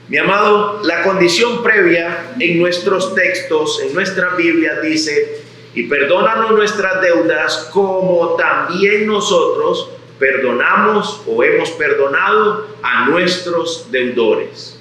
Mi amado, la condición previa en nuestros textos, en nuestra Biblia dice: y perdónanos nuestras deudas como también nosotros perdonamos o hemos perdonado a nuestros deudores.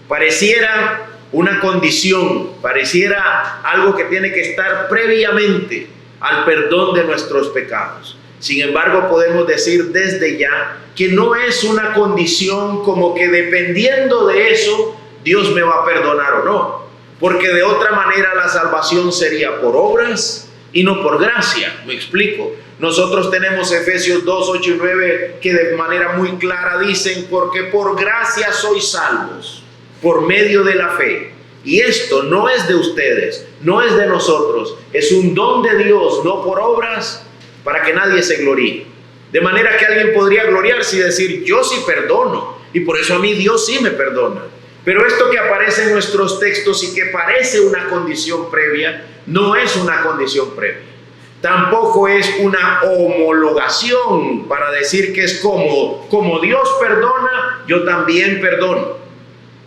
Pareciera una condición, pareciera algo que tiene que estar previamente al perdón de nuestros pecados. Sin embargo, podemos decir desde ya que no es una condición como que dependiendo de eso Dios me va a perdonar o no, porque de otra manera la salvación sería por obras y no por gracia. Me explico. Nosotros tenemos Efesios 2, 8 y 9 que de manera muy clara dicen: porque por gracia sois salvos por medio de la fe, y esto no es de ustedes, no es de nosotros, es un don de Dios, no por obras, para que nadie se gloríe. De manera que alguien podría gloriarse y decir: yo sí perdono, y por eso a mí Dios sí me perdona. Pero esto que aparece en nuestros textos y que parece una condición previa, no es una condición previa. Tampoco es una homologación para decir que es como Dios perdona, yo también perdono.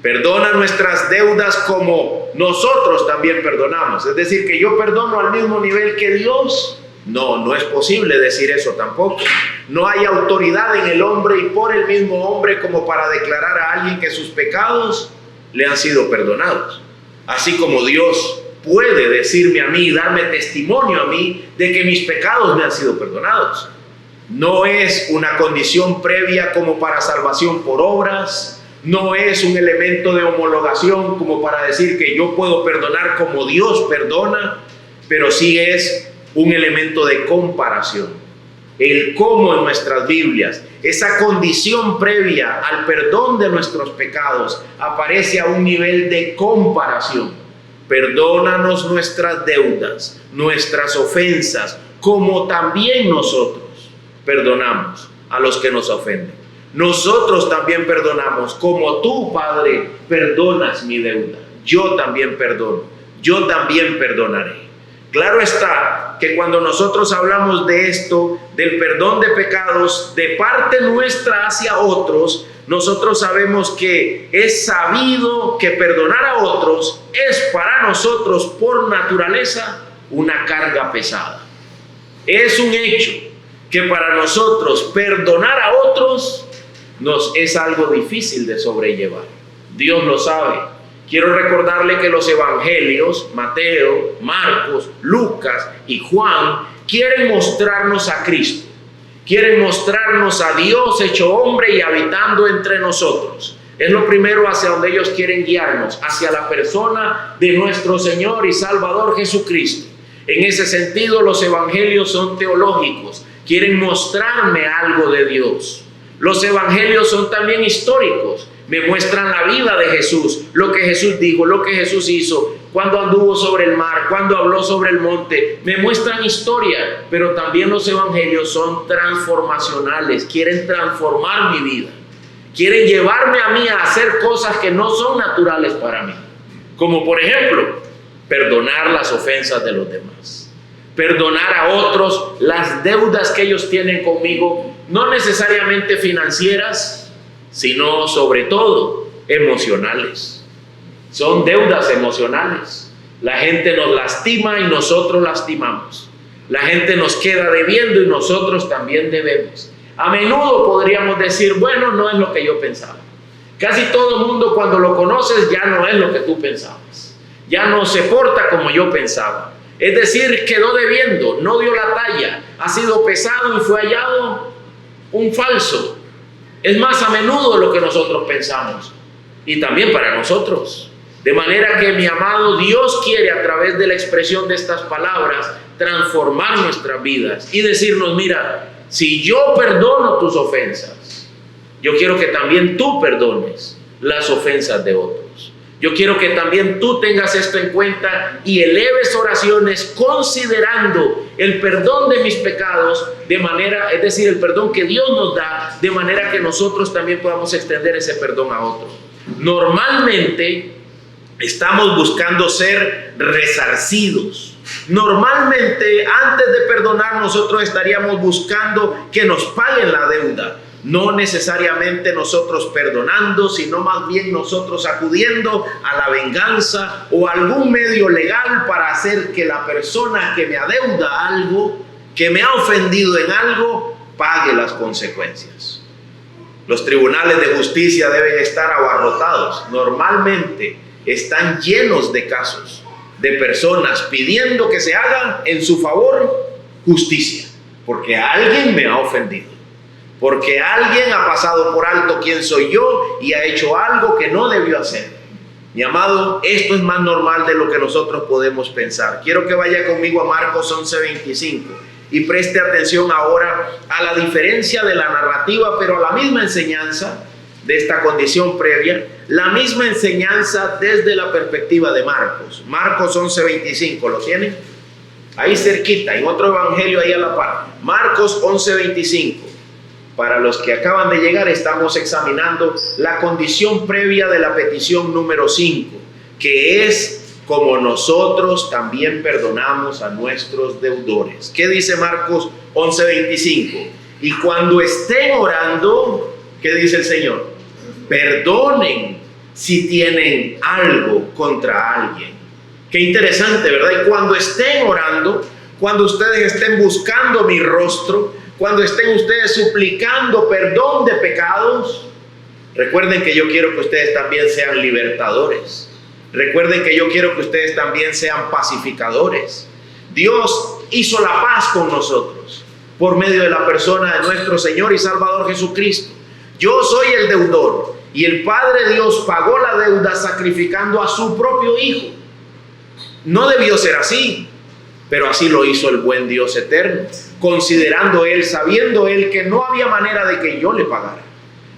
Perdona nuestras deudas como nosotros también perdonamos. Es decir, que yo perdono al mismo nivel que Dios. No es posible decir eso tampoco. No hay autoridad en el hombre y por el mismo hombre como para declarar a alguien que sus pecados le han sido perdonados. Así como Dios puede decirme a mí, darme testimonio a mí de que mis pecados me han sido perdonados. No es una condición previa como para salvación por obras. No es un elemento de homologación como para decir que yo puedo perdonar como Dios perdona, pero sí es un elemento de comparación. El cómo en nuestras Biblias, esa condición previa al perdón de nuestros pecados, aparece a un nivel de comparación. Perdónanos nuestras deudas, nuestras ofensas, como también nosotros perdonamos a los que nos ofenden. Nosotros también perdonamos, como tú, Padre, perdonas mi deuda. Yo también perdono, yo también perdonaré. Claro está que cuando nosotros hablamos de esto, del perdón de pecados de parte nuestra hacia otros, nosotros sabemos que es sabido que perdonar a otros es para nosotros por naturaleza una carga pesada. Es un hecho que para nosotros perdonar a otros nos es algo difícil de sobrellevar. Dios lo sabe. Quiero recordarle que los evangelios, Mateo, Marcos, Lucas y Juan, quieren mostrarnos a Cristo. Quieren mostrarnos a Dios hecho hombre y habitando entre nosotros. Es lo primero hacia donde ellos quieren guiarnos, hacia la persona de nuestro Señor y Salvador Jesucristo. En ese sentido, los evangelios son teológicos. Quieren mostrarme algo de Dios. Los evangelios son también históricos. Me muestran la vida de Jesús, lo que Jesús dijo, lo que Jesús hizo, cuando anduvo sobre el mar, cuando habló sobre el monte. Me muestran historia, pero también los evangelios son transformacionales. Quieren transformar mi vida. Quieren llevarme a mí a hacer cosas que no son naturales para mí. Como por ejemplo, perdonar las ofensas de los demás. Perdonar a otros las deudas que ellos tienen conmigo, no necesariamente financieras, sino sobre todo emocionales. Son deudas emocionales. La gente nos lastima y nosotros lastimamos. La gente nos queda debiendo y nosotros también debemos. A menudo podríamos decir: bueno, no es lo que yo pensaba. Casi todo el mundo, cuando lo conoces, ya no es lo que tú pensabas. Ya no se porta como yo pensaba. Es decir, quedó debiendo, no dio la talla, ha sido pesado y fue hallado un falso. Es más a menudo lo que nosotros pensamos, y también para nosotros. De manera que, mi amado, Dios quiere a través de la expresión de estas palabras transformar nuestras vidas y decirnos: mira, si yo perdono tus ofensas, yo quiero que también tú perdones las ofensas de otros. Yo quiero que también tú tengas esto en cuenta y eleves oraciones considerando el perdón de mis pecados, de manera, es decir, el perdón que Dios nos da, de manera que nosotros también podamos extender ese perdón a otros. Normalmente estamos buscando ser resarcidos. Normalmente, antes de perdonar, nosotros estaríamos buscando que nos paguen la deuda. no necesariamente nosotros perdonando, sino más bien nosotros acudiendo a la venganza o algún medio legal para hacer que la persona que me adeuda algo, que me ha ofendido en algo, pague las consecuencias. Los tribunales de justicia deben estar abarrotados. Normalmente están llenos de casos de personas pidiendo que se haga en su favor justicia, porque alguien me ha ofendido, porque alguien ha pasado por alto quién soy yo y ha hecho algo que no debió hacer. Mi amado, esto es más normal de lo que nosotros podemos pensar. Quiero que vaya conmigo a Marcos 11:25 y preste atención ahora a la diferencia de la narrativa, pero a la misma enseñanza de esta condición previa, la misma enseñanza desde la perspectiva de Marcos. Marcos 11:25, ¿lo tienen? Ahí cerquita, en otro evangelio ahí a la par. Marcos 11:25. Para los que acaban de llegar, estamos examinando la condición previa de la petición número 5, que es como nosotros también perdonamos a nuestros deudores. ¿Qué dice Marcos 11:25? Y cuando estén orando, ¿qué dice el Señor? Perdonen si tienen algo contra alguien. Qué interesante, ¿verdad? Y cuando estén orando, cuando ustedes estén buscando mi rostro, cuando estén ustedes suplicando perdón de pecados, recuerden que yo quiero que ustedes también sean libertadores. Recuerden que yo quiero que ustedes también sean pacificadores. Dios hizo la paz con nosotros por medio de la persona de nuestro Señor y Salvador Jesucristo. Yo soy el deudor y el Padre Dios pagó la deuda sacrificando a su propio Hijo. No debió ser así, pero así lo hizo el buen Dios eterno, considerando Él, sabiendo Él que no había manera de que yo le pagara.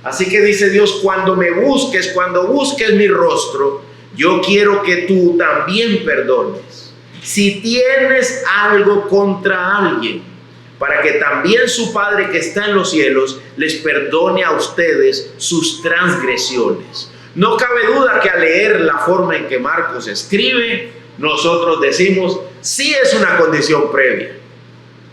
Así que dice Dios, cuando me busques, cuando busques mi rostro, yo quiero que tú también perdones. Si tienes algo contra alguien, para que también su Padre que está en los cielos les perdone a ustedes sus transgresiones. No cabe duda que al leer la forma en que Marcos escribe, nosotros decimos, sí es una condición previa.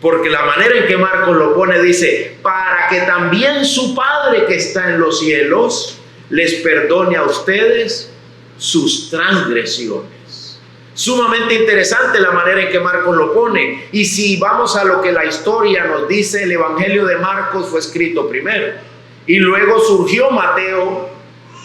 Porque la manera en que Marcos lo pone dice, para que también su Padre que está en los cielos les perdone a ustedes sus transgresiones. Sumamente interesante la manera en que Marcos lo pone. Y si vamos a lo que la historia nos dice, el Evangelio de Marcos fue escrito primero. Y luego surgió Mateo,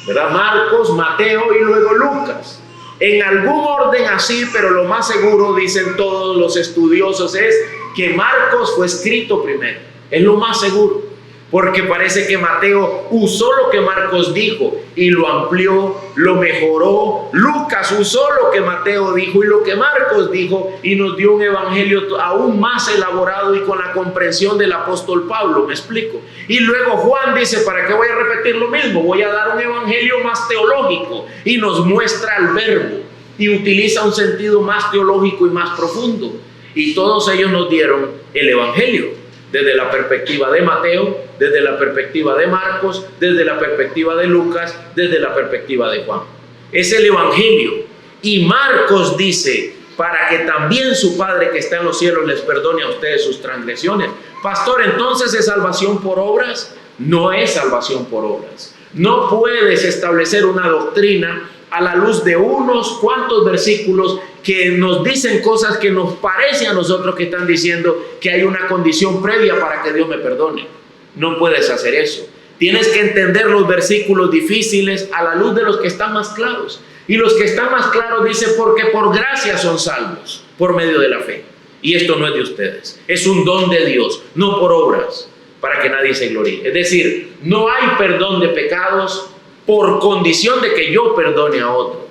¿verdad? Marcos, Mateo y luego Lucas. En algún orden así, pero lo más seguro, dicen todos los estudiosos, es que Marcos fue escrito primero. Es lo más seguro. Porque parece que Mateo usó lo que Marcos dijo y lo amplió, lo mejoró. Lucas usó lo que Mateo dijo y lo que Marcos dijo y nos dio un evangelio aún más elaborado y con la comprensión del apóstol Pablo. ¿Me explico? Y luego Juan dice, ¿para qué voy a repetir lo mismo? Voy a dar un evangelio más teológico y nos muestra el verbo y utiliza un sentido más teológico y más profundo. Y todos ellos nos dieron el evangelio. Desde la perspectiva de Mateo, desde la perspectiva de Marcos, desde la perspectiva de Lucas, desde la perspectiva de Juan. Es el evangelio. Y Marcos dice, para que también su Padre que está en los cielos les perdone a ustedes sus transgresiones. Pastor, ¿entonces es salvación por obras? No es salvación por obras. No puedes establecer una doctrina a la luz de unos cuantos versículos que nos dicen cosas que nos parece a nosotros que están diciendo que hay una condición previa para que Dios me perdone. No puedes hacer eso. Tienes que entender los versículos difíciles a la luz de los que están más claros. Y los que están más claros dicen porque por gracia son salvos, por medio de la fe. Y esto no es de ustedes, es un don de Dios, no por obras, para que nadie se gloríe. Es decir, no hay perdón de pecados por condición de que yo perdone a otro.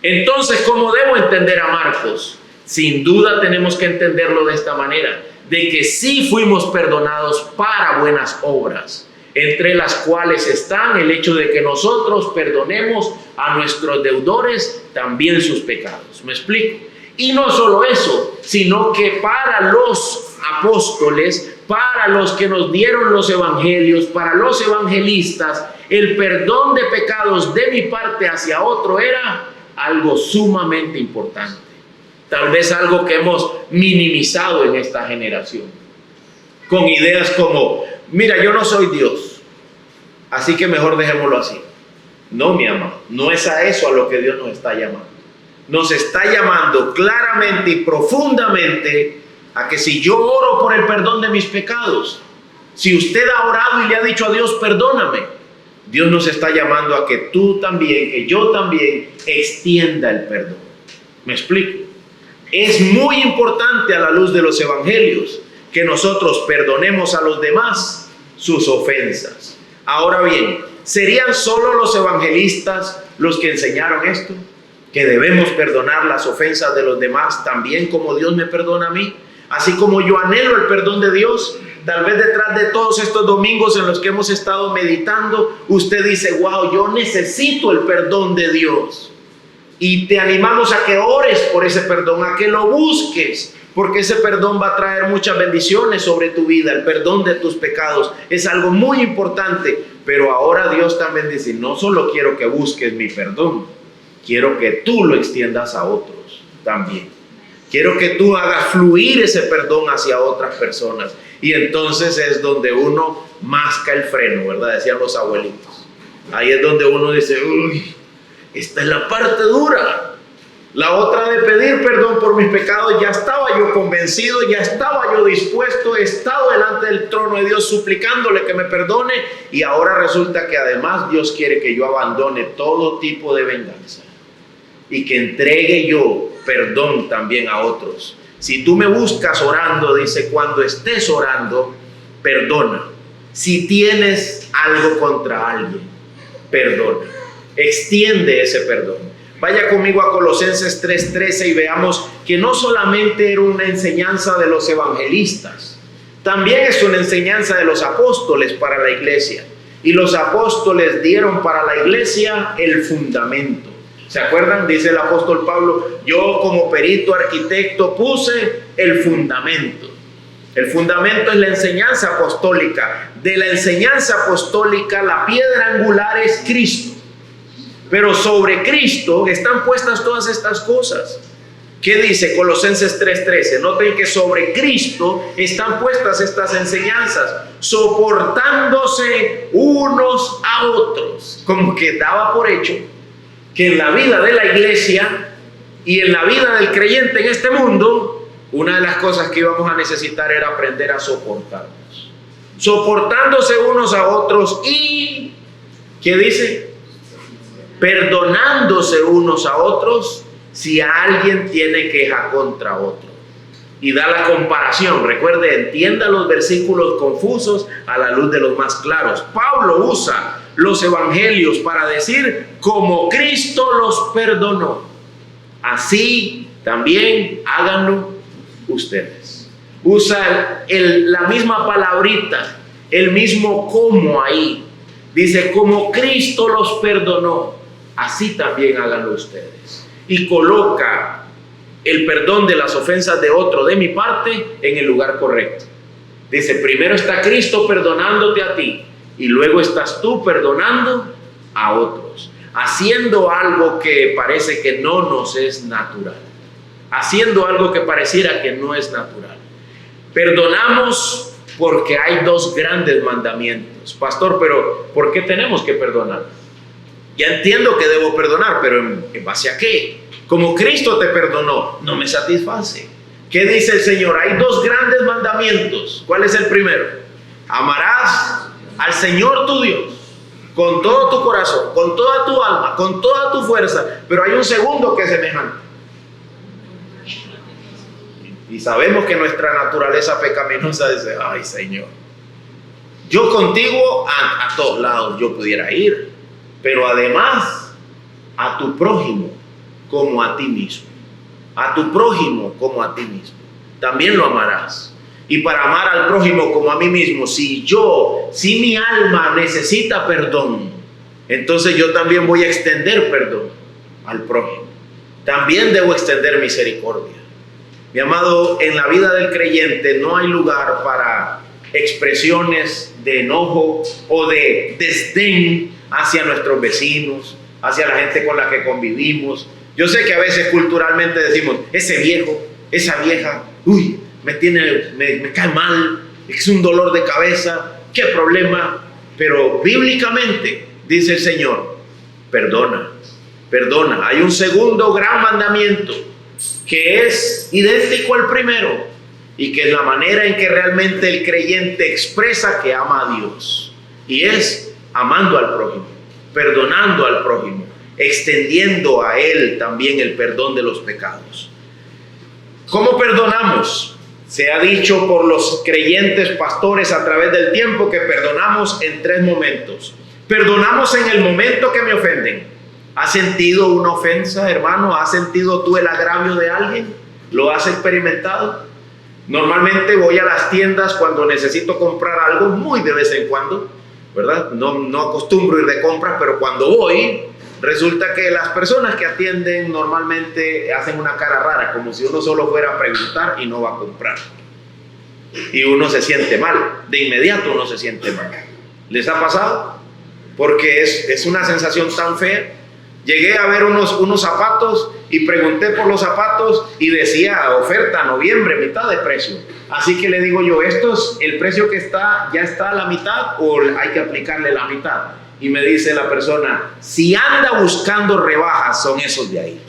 Entonces, ¿cómo debo entender a Marcos? Sin duda tenemos que entenderlo de esta manera, de que sí fuimos perdonados para buenas obras, entre las cuales están el hecho de que nosotros perdonemos a nuestros deudores también sus pecados. ¿Me explico? Y no solo eso, sino que para los apóstoles, para los que nos dieron los evangelios, para los evangelistas, el perdón de pecados de mi parte hacia otro era algo sumamente importante. Tal vez algo que hemos minimizado en esta generación. Con ideas como, mira, yo no soy Dios. así que mejor dejémoslo así. No, mi amado, no es a eso a lo que Dios nos está llamando. Nos está llamando claramente y profundamente a que si yo oro por el perdón de mis pecados, si usted ha orado y le ha dicho a Dios, perdóname, Dios nos está llamando a que tú también, que yo también extienda el perdón. ¿Me explico? Es muy importante a la luz de los evangelios que nosotros perdonemos a los demás sus ofensas. Ahora bien, ¿serían solo los evangelistas los que enseñaron esto? Que debemos perdonar las ofensas de los demás también como Dios me perdona a mí. Así como yo anhelo el perdón de Dios, tal vez detrás de todos estos domingos en los que hemos estado meditando, usted dice, wow, yo necesito el perdón de Dios. Y te animamos a que ores por ese perdón, a que lo busques, porque ese perdón va a traer muchas bendiciones sobre tu vida. El perdón de tus pecados es algo muy importante, pero ahora Dios también dice, no solo quiero que busques mi perdón, quiero que tú lo extiendas a otros también. Quiero que tú hagas fluir ese perdón hacia otras personas. Y entonces es donde uno masca el freno, ¿verdad? Decían los abuelitos. Ahí es donde uno dice, uy, esta es la parte dura. La otra de pedir perdón por mis pecados, ya estaba yo convencido, ya estaba yo dispuesto, he estado delante del trono de Dios suplicándole que me perdone. Y ahora resulta que además Dios quiere que yo abandone todo tipo de venganza y que entregue yo perdón también a otros. Si tú me buscas orando, dice, cuando estés orando, perdona. Si tienes algo contra alguien, perdona. Extiende ese perdón. Vaya conmigo a Colosenses 3:13 y veamos que no solamente era una enseñanza de los evangelistas, también es una enseñanza de los apóstoles para la iglesia. Y los apóstoles dieron para la iglesia el fundamento. ¿Se acuerdan? Dice el apóstol Pablo, yo como perito arquitecto puse el fundamento. El fundamento es la enseñanza apostólica. De la enseñanza apostólica, la piedra angular es Cristo. Pero sobre Cristo están puestas todas estas cosas. ¿Qué dice Colosenses 3:13? Noten que sobre Cristo están puestas estas enseñanzas, soportándose unos a otros. Como que daba por hecho que en la vida de la iglesia y en la vida del creyente en este mundo, una de las cosas que íbamos a necesitar era aprender a soportarnos. Soportándose unos a otros y, ¿qué dice? Perdonándose unos a otros si alguien tiene queja contra otro. Y da la comparación. Recuerde, entienda los versículos confusos a la luz de los más claros. Pablo usa los evangelios para decir, como Cristo los perdonó, así también háganlo ustedes. Usa la misma palabrita, el mismo como ahí. Dice, como Cristo los perdonó, así también háganlo ustedes. Y coloca el perdón de las ofensas de otro de mi parte en el lugar correcto. Dice, primero está Cristo perdonándote a ti y luego estás tú perdonando a otros, haciendo algo que parece que no nos es natural, haciendo algo que pareciera que no es natural. Perdonamos porque hay dos grandes mandamientos. Pastor, pero ¿por qué tenemos que perdonar? Ya entiendo que debo perdonar, pero ¿en base a qué? Como Cristo te perdonó, no me satisface. ¿Qué dice el Señor? Hay dos grandes mandamientos. ¿Cuál es el primero? Amarás al Señor tu Dios con todo tu corazón, con toda tu alma, con toda tu fuerza. Pero hay un segundo que es semejante. Y sabemos que nuestra naturaleza pecaminosa dice, ay Señor, yo contigo a todos lados yo pudiera ir, pero además a tu prójimo como a ti mismo. A tu prójimo como a ti mismo. También lo amarás. Y para amar al prójimo como a mí mismo, si mi alma necesita perdón, entonces yo también voy a extender perdón al prójimo. También debo extender misericordia. Mi amado, en la vida del creyente no hay lugar para expresiones de enojo o de desdén hacia nuestros vecinos, hacia la gente con la que convivimos. Yo sé que a veces culturalmente decimos, ese viejo, esa vieja, uy, me cae mal, es un dolor de cabeza, qué problema. Pero bíblicamente dice el Señor, perdona, perdona. Hay un segundo gran mandamiento que es idéntico al primero y que es la manera en que realmente el creyente expresa que ama a Dios, y es amando al prójimo, perdonando al prójimo, extendiendo a él también el perdón de los pecados. ¿Cómo perdonamos? Se ha dicho por los creyentes pastores a través del tiempo que perdonamos en 3 momentos. Perdonamos en el momento que me ofenden. ¿Has sentido una ofensa, hermano? ¿Has sentido tú el agravio de alguien? ¿Lo has experimentado? Normalmente voy a las tiendas cuando necesito comprar algo, muy de vez en cuando, ¿verdad? No acostumbro ir de compras, pero cuando voy, resulta que las personas que atienden normalmente hacen una cara rara, como si uno solo fuera a preguntar y no va a comprar. Y uno se siente mal, de inmediato uno se siente mal. ¿Les ha pasado? Porque es una sensación tan fea. Llegué a ver unos zapatos y pregunté por los zapatos y decía oferta noviembre, mitad de precio. Así que le digo yo, ¿esto es el precio que está, ya está a la mitad o hay que aplicarle la mitad? Y me dice la persona, si anda buscando rebajas, son esos de ahí.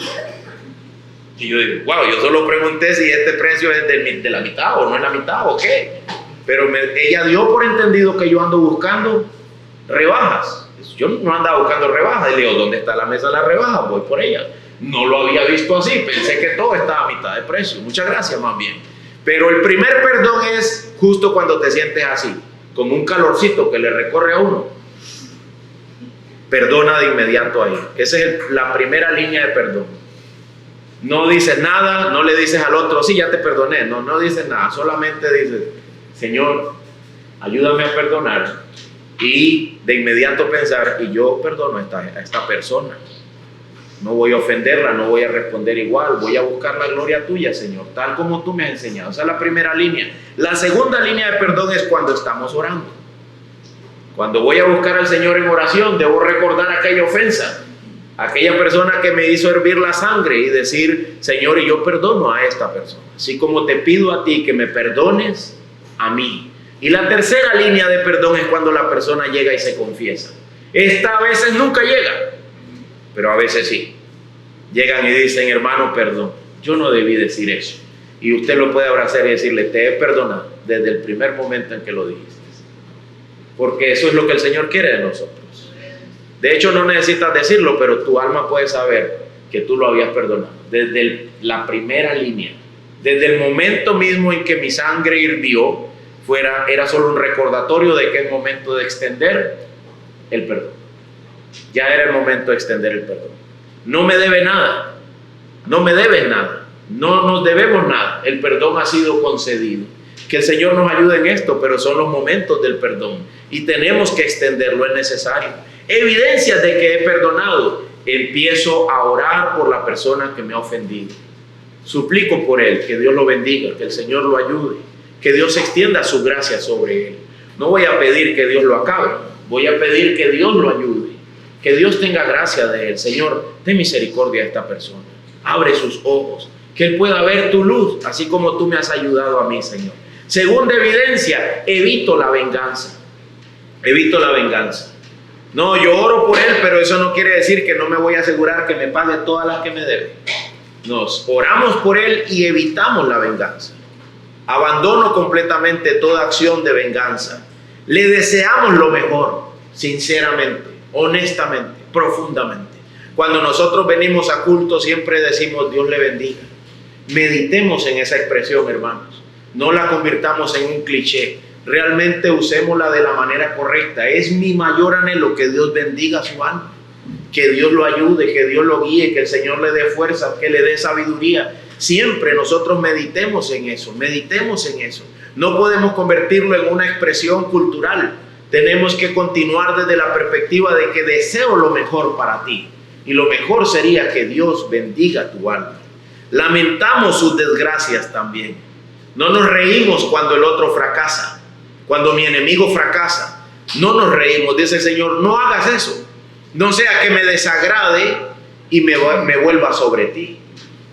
Y yo digo, wow, yo solo pregunté si este precio es de la mitad o no es la mitad o qué. Pero ella dio por entendido que yo ando buscando rebajas. Yo no andaba buscando rebajas. Y le digo, ¿dónde está la mesa de las rebajas? Voy por ella. No lo había visto así. Pensé que todo estaba a mitad de precio. Muchas gracias, más bien. Pero el primer perdón es justo cuando te sientes así, como un calorcito que le recorre a uno. Perdona de inmediato ahí. Esa es la primera línea de perdón. No dices nada, no le dices al otro, sí, ya te perdoné. No dices nada. Solamente dices, Señor, ayúdame a perdonar. Y de inmediato pensar, y yo perdono a esta persona. No voy a ofenderla, no voy a responder igual. Voy a buscar la gloria tuya, Señor, tal como tú me has enseñado. Esa es la primera línea. La segunda línea de perdón es cuando estamos orando. Cuando voy a buscar al Señor en oración, debo recordar aquella ofensa, aquella persona que me hizo hervir la sangre y decir, Señor, y yo perdono a esta persona, así como te pido a ti que me perdones a mí. Y la tercera línea de perdón es cuando la persona llega y se confiesa. Esta a veces nunca llega, pero a veces sí. Llegan y dicen, hermano, perdón, yo no debí decir eso. Y usted lo puede abrazar y decirle, te he perdonado desde el primer momento en que lo dijiste. Porque eso es lo que el Señor quiere de nosotros. De hecho, no necesitas decirlo, pero tu alma puede saber que tú lo habías perdonado. Desde la primera línea, desde el momento mismo en que mi sangre hirvió, era solo un recordatorio de que es momento de extender el perdón. Ya era el momento de extender el perdón. No me debe nada, no me debes nada, no nos debemos nada. El perdón ha sido concedido. Que el Señor nos ayude en esto, pero son los momentos del perdón y tenemos que extenderlo, es necesario. Evidencias de que he perdonado: empiezo a orar por la persona que me ha ofendido. Suplico por él, que Dios lo bendiga, que el Señor lo ayude, que Dios extienda su gracia sobre él. No voy a pedir que Dios lo acabe, voy a pedir que Dios lo ayude, que Dios tenga gracia de él. Señor, ten misericordia a esta persona, abre sus ojos, que él pueda ver tu luz, así como tú me has ayudado a mí, Señor. Segunda evidencia, evito la venganza. Evito la venganza. No, yo oro por él, pero eso no quiere decir que no me voy a asegurar que me pague todas las que me debe. Nos oramos por él y evitamos la venganza. Abandono completamente toda acción de venganza. Le deseamos lo mejor, sinceramente, honestamente, profundamente. Cuando nosotros venimos a culto siempre decimos Dios le bendiga. Meditemos en esa expresión, hermanos. No la convirtamos en un cliché. Realmente usémosla de la manera correcta. Es mi mayor anhelo que Dios bendiga su alma, que Dios lo ayude, que Dios lo guíe, que el Señor le dé fuerza, que le dé sabiduría. Siempre nosotros meditemos en eso, meditemos en eso. No podemos convertirlo en una expresión cultural. Tenemos que continuar desde la perspectiva de que deseo lo mejor para ti. Y lo mejor sería que Dios bendiga tu alma. Lamentamos sus desgracias también. No nos reímos cuando el otro fracasa, cuando mi enemigo fracasa. No nos reímos, dice el Señor, no hagas eso. No sea que me desagrade y me vuelva sobre ti.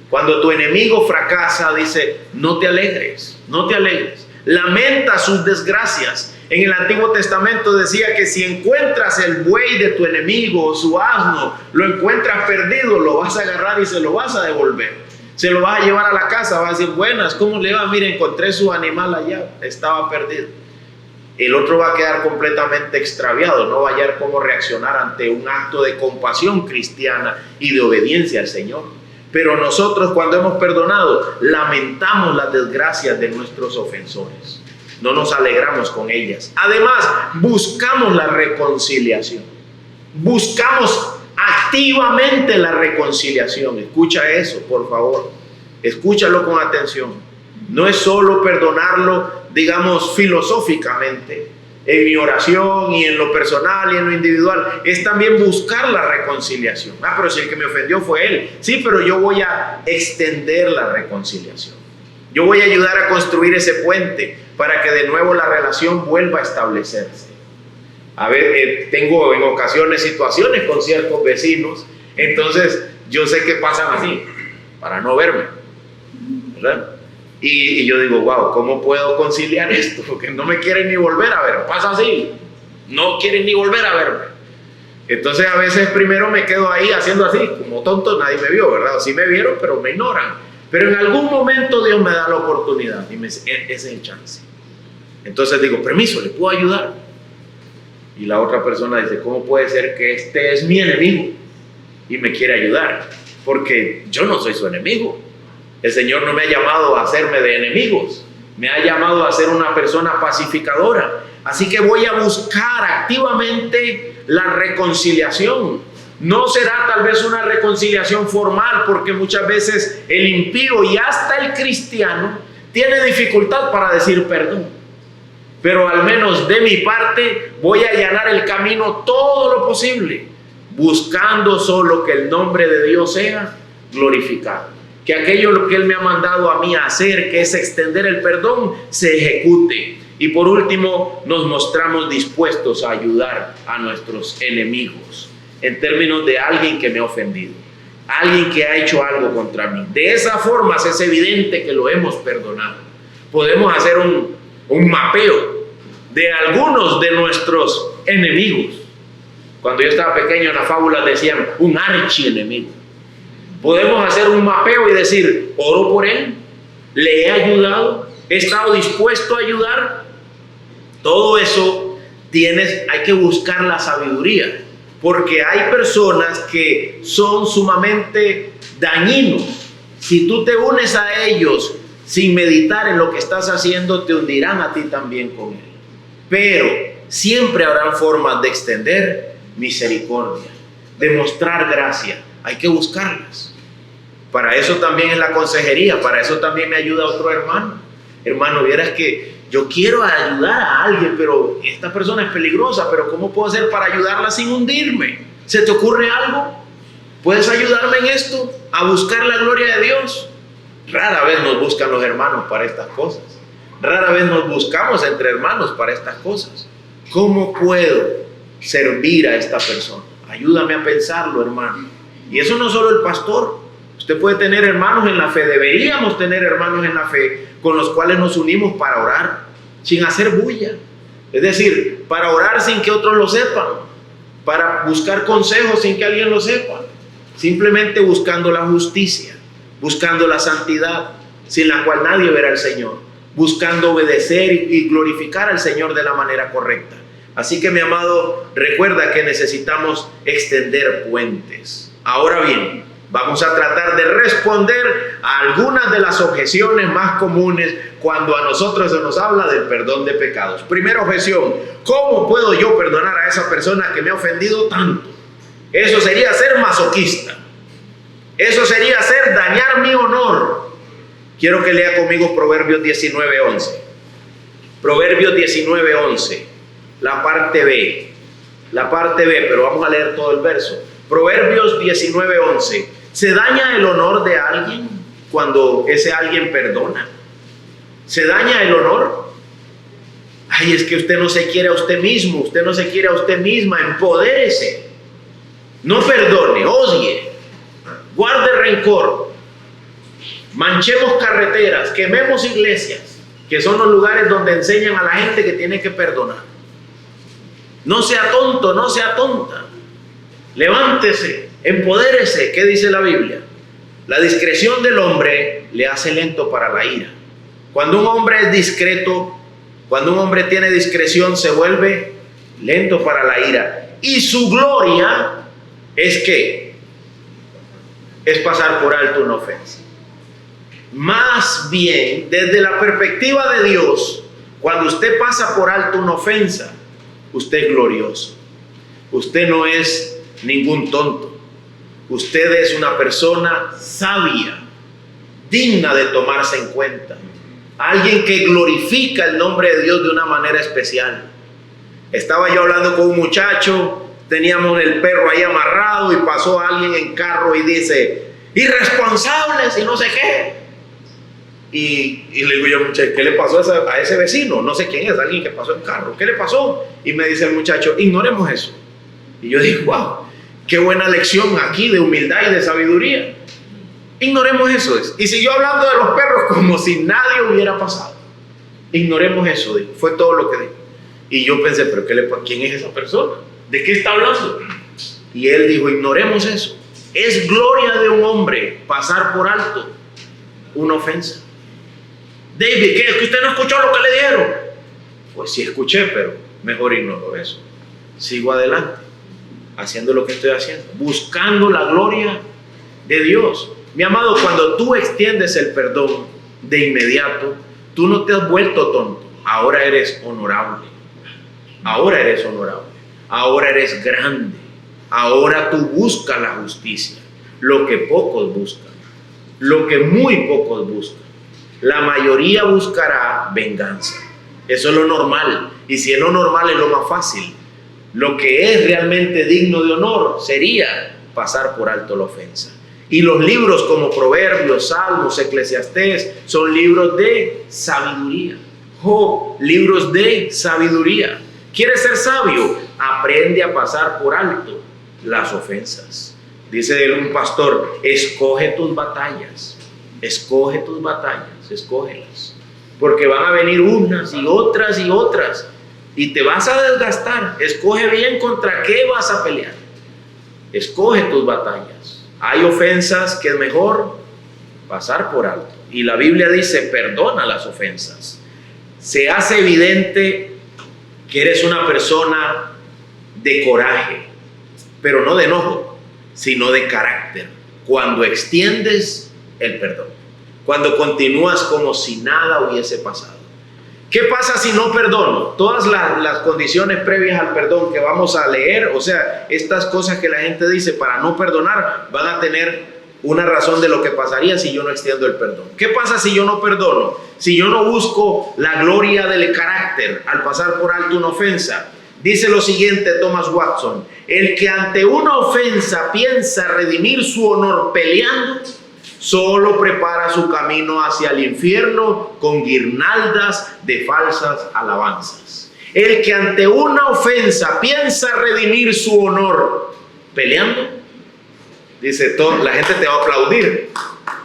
Cuando tu enemigo fracasa, dice, no te alegres, no te alegres. lamenta sus desgracias. En el Antiguo Testamento decía que si encuentras el buey de tu enemigo o su asno, lo encuentras perdido, lo vas a agarrar y se lo vas a devolver. Se lo vas a llevar a la casa, vas a decir, buenas, ¿cómo le va? Mire, encontré su animal allá, estaba perdido. El otro va a quedar completamente extraviado, no va a hallar cómo reaccionar ante un acto de compasión cristiana y de obediencia al Señor. Pero nosotros, cuando hemos perdonado, lamentamos las desgracias de nuestros ofensores. No nos alegramos con ellas. Además, buscamos la reconciliación. Buscamos activamente la reconciliación. Escucha eso, por favor. Escúchalo con atención. No es solo perdonarlo, digamos, filosóficamente, en mi oración y en lo personal y en lo individual. Es también buscar la reconciliación. Pero si el que me ofendió fue él. Sí, pero yo voy a extender la reconciliación. Yo voy a ayudar a construir ese puente para que de nuevo la relación vuelva a establecerse. A ver, tengo en ocasiones situaciones con ciertos vecinos, entonces yo sé que pasan así, para no verme, ¿verdad? Y yo digo, wow, ¿cómo puedo conciliar esto? Porque no me quieren ni volver a ver, pasa así, no quieren ni volver a verme. Entonces a veces primero me quedo ahí haciendo así, como tonto, nadie me vio, ¿verdad? Sí me vieron, pero me ignoran. Pero en algún momento Dios me da la oportunidad y me dice, ese es el chance. Entonces digo, permiso, ¿le puedo ayudar? Y la otra persona dice, ¿cómo puede ser que este es mi enemigo y me quiere ayudar? Porque yo no soy su enemigo. El Señor no me ha llamado a hacerme de enemigos, me ha llamado a ser una persona pacificadora. Así que voy a buscar activamente la reconciliación. No será tal vez una reconciliación formal, porque muchas veces el impío y hasta el cristiano tiene dificultad para decir perdón. Pero al menos de mi parte voy a allanar el camino todo lo posible, buscando solo que el nombre de Dios sea glorificado. Que aquello que Él me ha mandado a mí a hacer, que es extender el perdón, se ejecute. Y por último, nos mostramos dispuestos a ayudar a nuestros enemigos, en términos de alguien que me ha ofendido, alguien que ha hecho algo contra mí. De esa forma es evidente que lo hemos perdonado. Podemos hacer un mapeo de algunos de nuestros enemigos. Cuando yo estaba pequeño en las fábulas decían un archienemigo. Podemos hacer un mapeo y decir, oro por él, le he ayudado, he estado dispuesto a ayudar. Todo eso hay que buscar la sabiduría, porque hay personas que son sumamente dañinos. Si tú te unes a ellos sin meditar en lo que estás haciendo, te hundirán a ti también con él. Pero siempre habrán formas de extender misericordia, de mostrar gracia. Hay que buscarlas. Para eso también es la consejería, para eso también me ayuda otro hermano. Hermano, vieras que yo quiero ayudar a alguien, pero esta persona es peligrosa, pero ¿cómo puedo hacer para ayudarla sin hundirme? ¿Se te ocurre algo? ¿Puedes ayudarme en esto? ¿A buscar la gloria de Dios? Rara vez nos buscan los hermanos para estas cosas. Rara vez nos buscamos entre hermanos para estas cosas. ¿Cómo puedo servir a esta persona? Ayúdame a pensarlo, hermano. Y eso no solo el pastor. Usted puede tener hermanos en la fe. Deberíamos tener hermanos en la fe con los cuales nos unimos para orar sin hacer bulla. Es decir, para orar sin que otros lo sepan, para buscar consejos sin que alguien lo sepa, simplemente buscando la justicia, buscando la santidad, sin la cual nadie verá al Señor, buscando obedecer y glorificar al Señor de la manera correcta. Así que, mi amado, recuerda que necesitamos extender puentes. Ahora bien, vamos a tratar de responder a algunas de las objeciones más comunes cuando a nosotros se nos habla del perdón de pecados. Primera objeción: ¿cómo puedo yo perdonar a esa persona que me ha ofendido tanto? Eso sería ser masoquista. Eso sería hacer dañar mi honor. Quiero que lea conmigo Proverbios 19:11. Proverbios 19:11. La parte B. La parte B, pero vamos a leer todo el verso. Proverbios 19:11. ¿Se daña el honor de alguien cuando ese alguien perdona? ¿Se daña el honor? Ay, es que usted no se quiere a usted mismo, usted no se quiere a usted misma. Empodérese. No perdone, odie, guarde rencor, manchemos carreteras, quememos iglesias. que son los lugares donde enseñan a la gente que tiene que perdonar. No sea tonto, no sea tonta. Levántese, empodérese. ¿Qué dice la Biblia? La discreción del hombre le hace lento para la ira. Cuando un hombre es discreto, cuando un hombre tiene discreción, se vuelve lento para la ira. Y su gloria es ¿qué? Es pasar por alto una ofensa. Más bien, desde la perspectiva de Dios, cuando usted pasa por alto una ofensa, usted es glorioso. Usted no es ningún tonto. Usted es una persona sabia, digna de tomarse en cuenta. Alguien que glorifica el nombre de Dios de una manera especial. Estaba yo hablando con un muchacho, teníamos el perro ahí amarrado y pasó alguien en carro y dice, irresponsables y no sé qué. Y le digo yo, muchacho, ¿qué le pasó a ese vecino? No sé quién es, alguien que pasó en carro. ¿Qué le pasó? Y me dice el muchacho, ignoremos eso. Y yo digo, wow, qué buena lección aquí de humildad y de sabiduría. Ignoremos eso. Y siguió hablando de los perros como si nadie hubiera pasado. Ignoremos eso, dijo. Fue todo lo que dijo. Y yo pensé, pero ¿quién es esa persona? ¿De qué está hablando? Y él dijo, ignoremos eso. Es gloria de un hombre pasar por alto una ofensa. David, ¿qué? ¿Es que usted no escuchó lo que le dijeron? Pues sí escuché, pero mejor ignoro eso. Sigo adelante, haciendo lo que estoy haciendo, buscando la gloria de Dios. Mi amado, cuando tú extiendes el perdón de inmediato, tú no te has vuelto tonto. Ahora eres honorable. Ahora eres honorable. Ahora eres grande. Ahora tú buscas la justicia. Lo que pocos buscan. Lo que muy pocos buscan. La mayoría buscará venganza. Eso es lo normal. Y si es lo normal, es lo más fácil. Lo que es realmente digno de honor sería pasar por alto la ofensa. Y los libros como Proverbios, Salmos, Eclesiastés son libros de sabiduría. Job, libros de sabiduría. ¿Quieres ser sabio? Aprende a pasar por alto las ofensas. Dice un pastor, escoge tus batallas. Escoge tus batallas, escógelas. Porque van a venir unas y otras y otras. Y te vas a desgastar. Escoge bien contra qué vas a pelear. Escoge tus batallas. Hay ofensas que es mejor pasar por alto. Y la Biblia dice, perdona las ofensas. Se hace evidente que eres una persona de coraje, pero no de enojo, sino de carácter. Cuando extiendes el perdón. Cuando continúas como si nada hubiese pasado. ¿Qué pasa si no perdono? Todas las condiciones previas al perdón que vamos a leer, o sea, estas cosas que la gente dice para no perdonar, van a tener una razón de lo que pasaría si yo no extiendo el perdón. ¿Qué pasa si yo no perdono? Si yo no busco la gloria del carácter al pasar por alto una ofensa. Dice lo siguiente Thomas Watson, el que ante una ofensa piensa redimir su honor peleando, solo prepara su camino hacia el infierno con guirnaldas de falsas alabanzas. El que ante una ofensa piensa redimir su honor peleando, dice, la gente te va a aplaudir.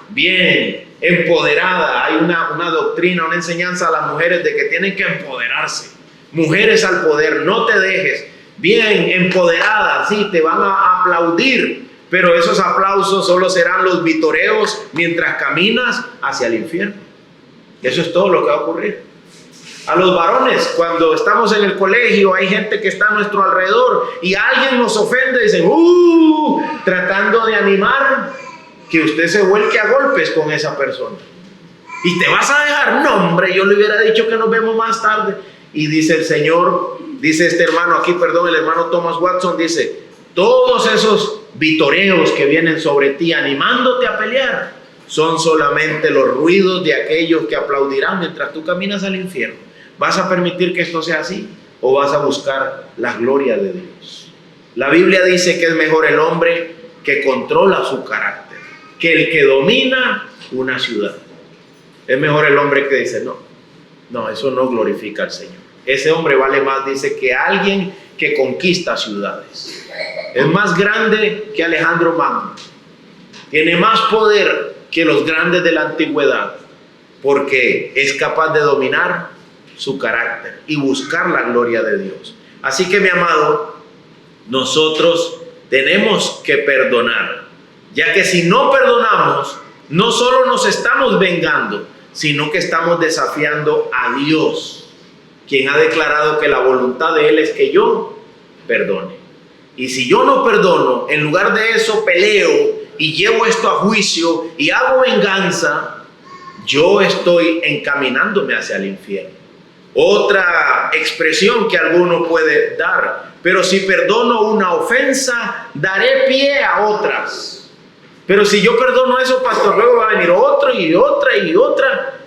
Bien, empoderada. Hay una doctrina, una enseñanza a las mujeres de que tienen que empoderarse. Mujeres al poder, no te dejes. Bien, empoderada, sí, te van a aplaudir. Pero esos aplausos solo serán los vitoreos mientras caminas hacia el infierno. Eso es todo lo que va a ocurrir. A los varones, cuando estamos en el colegio, hay gente que está a nuestro alrededor y alguien nos ofende y dicen, tratando de animar que usted se vuelque a golpes con esa persona. Y te vas a dejar, no hombre, yo le hubiera dicho que nos vemos más tarde. Y dice el Señor, dice este hermano aquí, perdón, el hermano Thomas Watson, dice, todos esos vitoreos que vienen sobre ti animándote a pelear son solamente los ruidos de aquellos que aplaudirán mientras tú caminas al infierno. ¿Vas a permitir que esto sea así o vas a buscar la gloria de Dios? La Biblia dice que es mejor el hombre que controla su carácter que el que domina una ciudad. Es mejor el hombre que dice no, eso no glorifica al Señor. Ese hombre vale más, dice, que alguien que conquista ciudades. Es más grande que Alejandro Magno. Tiene más poder que los grandes de la antigüedad. porque es capaz de dominar su carácter y buscar la gloria de Dios. Así que, mi amado, nosotros tenemos que perdonar, ya que si no perdonamos, no solo nos estamos vengando, sino que estamos desafiando a Dios, quien ha declarado que la voluntad de Él es que yo perdone. Y si yo no perdono, en lugar de eso peleo y llevo esto a juicio y hago venganza, yo estoy encaminándome hacia el infierno. Otra expresión que alguno puede dar: pero si perdono una ofensa, daré pie a otras. Pero si yo perdono eso, pastor, luego va a venir otro y otra y otra.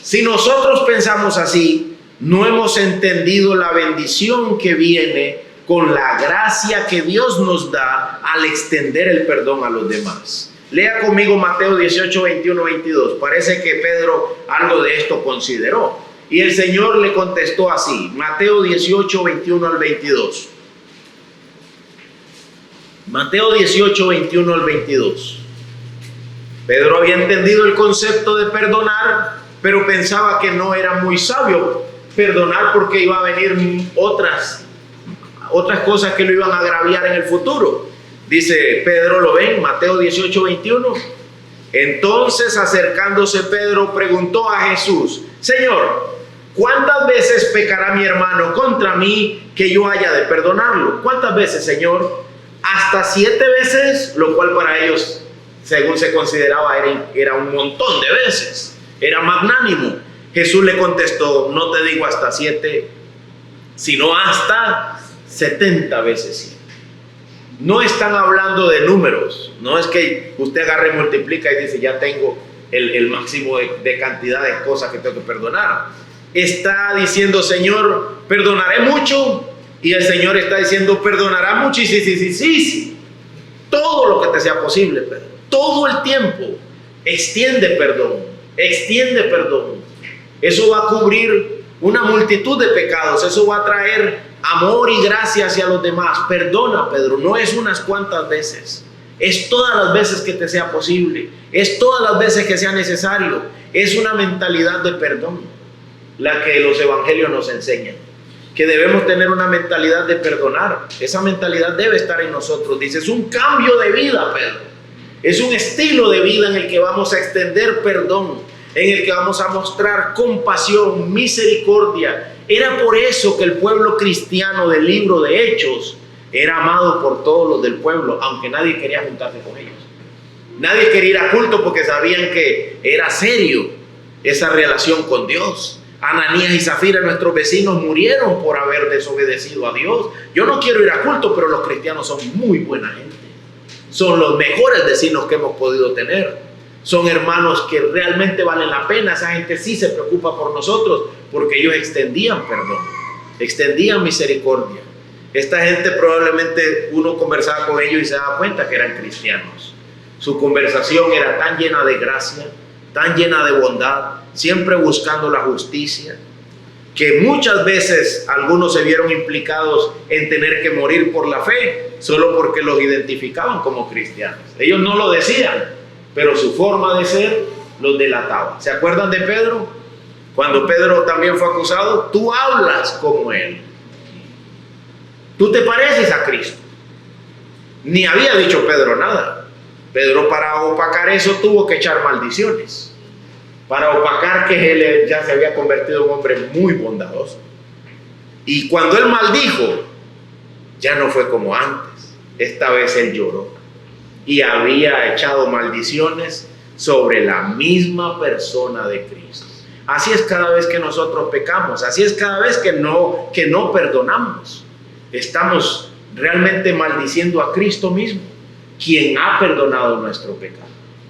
Si nosotros pensamos así, no hemos entendido la bendición que viene con la gracia que Dios nos da al extender el perdón a los demás. Lea conmigo Mateo 18, 21, 22. Parece que Pedro algo de esto consideró. Y el Señor le contestó así. Mateo 18, 21 al 22. Mateo 18, 21 al 22. Pedro había entendido el concepto de perdonar, pero pensaba que no era muy sabio perdonar porque iba a venir otras cosas que lo iban a agraviar en el futuro. Dice Pedro, ¿lo ven? Mateo 18, 21. Entonces, acercándose Pedro, preguntó a Jesús: Señor, ¿cuántas veces pecará mi hermano contra mí que yo haya de perdonarlo? ¿Cuántas veces, Señor? Hasta 7 veces, lo cual para ellos, según se consideraba, era un montón de veces. Era magnánimo. Jesús le contestó: no te digo hasta 7, sino hasta 70 veces 7. No están hablando de números. No es que usted agarre y multiplica y dice: ya tengo el máximo de cantidad de cosas que tengo que perdonar. Está diciendo: Señor, perdonaré mucho. Y el Señor está diciendo: perdonará muchísimo. Todo lo que te sea posible, Pedro. Todo el tiempo. Extiende perdón. Extiende perdón. Eso va a cubrir una multitud de pecados. Eso va a traer amor y gracia hacia los demás. Perdona, Pedro. No es unas cuantas veces. Es todas las veces que te sea posible. Es todas las veces que sea necesario. Es una mentalidad de perdón la que los evangelios nos enseñan. Que debemos tener una mentalidad de perdonar. Esa mentalidad debe estar en nosotros. Dice, es un cambio de vida, Pedro. Es un estilo de vida en el que vamos a extender perdón, en el que vamos a mostrar compasión, misericordia. Era por eso que el pueblo cristiano del libro de Hechos era amado por todos los del pueblo, aunque nadie quería juntarse con ellos. Nadie quería ir a culto porque sabían que era serio esa relación con Dios. Ananías y Zafira, nuestros vecinos, murieron por haber desobedecido a Dios. Yo no quiero ir a culto, pero los cristianos son muy buena gente. Son los mejores vecinos que hemos podido tener. Son hermanos que realmente valen la pena. Esa gente sí se preocupa por nosotros porque ellos extendían perdón, extendían misericordia. Esta gente probablemente uno conversaba con ellos y se daba cuenta que eran cristianos. Su conversación era tan llena de gracia, tan llena de bondad, siempre buscando la justicia, que muchas veces algunos se vieron implicados en tener que morir por la fe, solo porque los identificaban como cristianos. Ellos no lo decían, pero su forma de ser los delataba. ¿Se acuerdan de Pedro? Cuando Pedro también fue acusado, tú hablas como él. Tú te pareces a Cristo. Ni había dicho Pedro nada. Pedro, para opacar eso, tuvo que echar maldiciones. Para opacar que él ya se había convertido en un hombre muy bondadoso. Y cuando él maldijo, ya no fue como antes. Esta vez él lloró y había echado maldiciones sobre la misma persona de Cristo. Así es cada vez que nosotros pecamos. Así es cada vez que no perdonamos. Estamos realmente maldiciendo a Cristo mismo, quien ha perdonado nuestro pecado.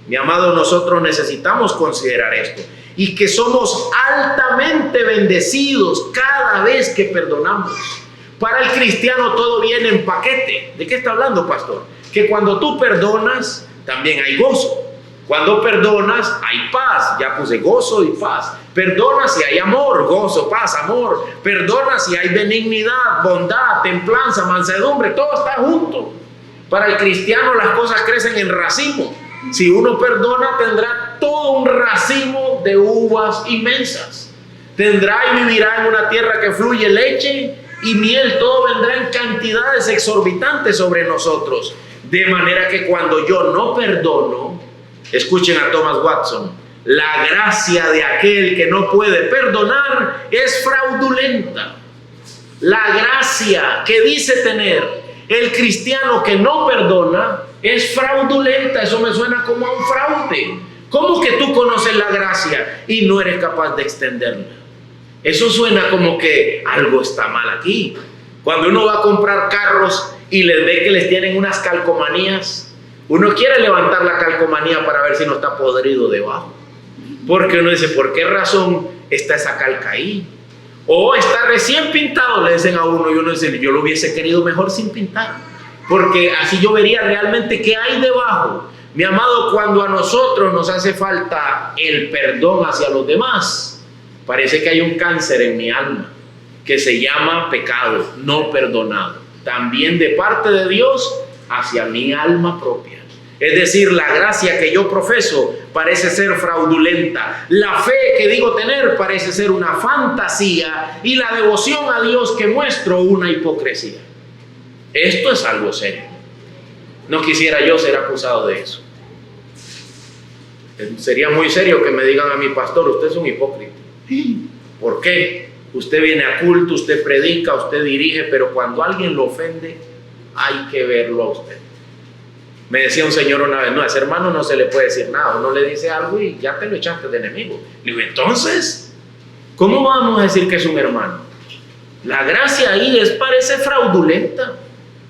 Mi amado, nosotros necesitamos considerar esto y que somos altamente bendecidos cada vez que perdonamos. Para el cristiano todo viene en paquete. ¿De qué está hablando, pastor? Que cuando tú perdonas, también hay gozo. Cuando perdonas, hay paz. Ya puse gozo y paz. Perdonas y hay amor, gozo, paz, amor. Perdonas y hay benignidad, bondad, templanza, mansedumbre. Todo está junto. Para el cristiano las cosas crecen en racimo. Si uno perdona, tendrá dar todo un racimo de uvas inmensas. Tendrá y vivirá en una tierra que fluye leche y miel. Todo vendrá en cantidades exorbitantes sobre nosotros. De manera que cuando yo no perdono, escuchen a Thomas Watson, la gracia de aquel que no puede perdonar es fraudulenta. La gracia que dice tener el cristiano que no perdona es fraudulenta. Eso me suena como a un fraude. ¿Cómo que tú conoces la gracia y no eres capaz de extenderla? Eso suena como que algo está mal aquí. Cuando uno va a comprar carros y les ve que les tienen unas calcomanías, uno quiere levantar la calcomanía para ver si no está podrido debajo. Porque uno dice, ¿por qué razón está esa calca ahí? O está recién pintado, le dicen a uno, y uno dice, yo lo hubiese querido mejor sin pintar, porque así yo vería realmente qué hay debajo. Mi amado, cuando a nosotros nos hace falta el perdón hacia los demás, parece que hay un cáncer en mi alma que se llama pecado no perdonado, también de parte de Dios hacia mi alma propia. Es decir, la gracia que yo profeso parece ser fraudulenta. La fe que digo tener parece ser una fantasía. Y la devoción a Dios que muestro una hipocresía. Esto es algo serio. No quisiera yo ser acusado de eso. Sería muy serio que me digan a mi pastor, usted es un hipócrita. ¿Por qué? Usted viene a culto, usted predica, usted dirige, pero cuando alguien lo ofende, hay que verlo a usted. Me decía un señor una vez, no, a ese hermano no se le puede decir nada, uno le dice algo y ya te lo echaste de enemigo. Le digo, entonces, ¿cómo vamos a decir que es un hermano? La gracia ahí parece fraudulenta.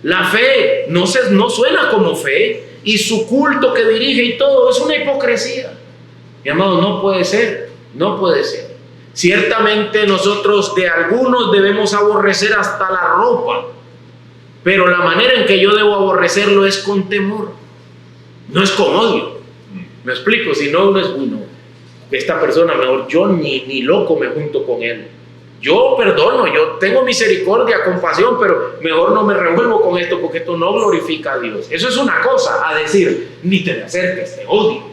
La fe no suena como fe, y su culto que dirige y todo es una hipocresía. Mi amado, no puede ser, no puede ser. Ciertamente nosotros de algunos debemos aborrecer hasta la ropa, pero la manera en que yo debo aborrecerlo es con temor, no es con odio. ¿Me explico? Si no, uno es uno. Esta persona, mejor yo ni loco me junto con él. Yo perdono, yo tengo misericordia, compasión, pero mejor no me revuelvo con esto porque esto no glorifica a Dios. Eso es una cosa, a decir, ni te me acerques, te odio.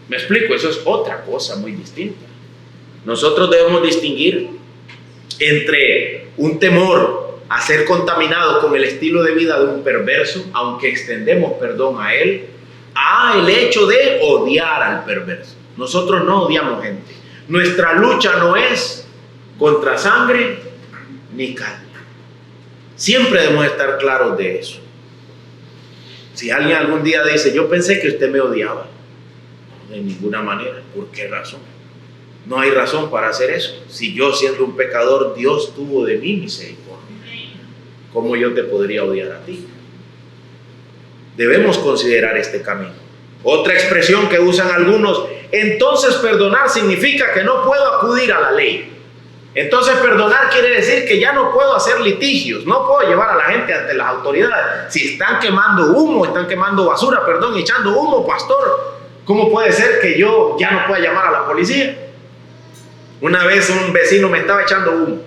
¿Me explico? Eso es otra cosa muy distinta. Nosotros debemos distinguir entre un temor a ser contaminado con el estilo de vida de un perverso, aunque extendemos perdón a él, a el hecho de odiar al perverso. Nosotros no odiamos gente. Nuestra lucha no es contra sangre ni carne. Siempre debemos estar claros de eso. Si alguien algún día dice, yo pensé que usted me odiaba, no, de ninguna manera. ¿Por qué razón? No hay razón para hacer eso. Si yo, siendo un pecador, Dios tuvo de mí misericordia, ¿cómo yo te podría odiar a ti? Debemos considerar este camino. Otra expresión que usan algunos, entonces perdonar significa que no puedo acudir a la ley. Entonces perdonar quiere decir que ya no puedo hacer litigios, no puedo llevar a la gente ante las autoridades. Si están quemando humo, están quemando basura, echando humo, pastor, ¿cómo puede ser que yo ya no pueda llamar a la policía? Una vez un vecino me estaba echando humo,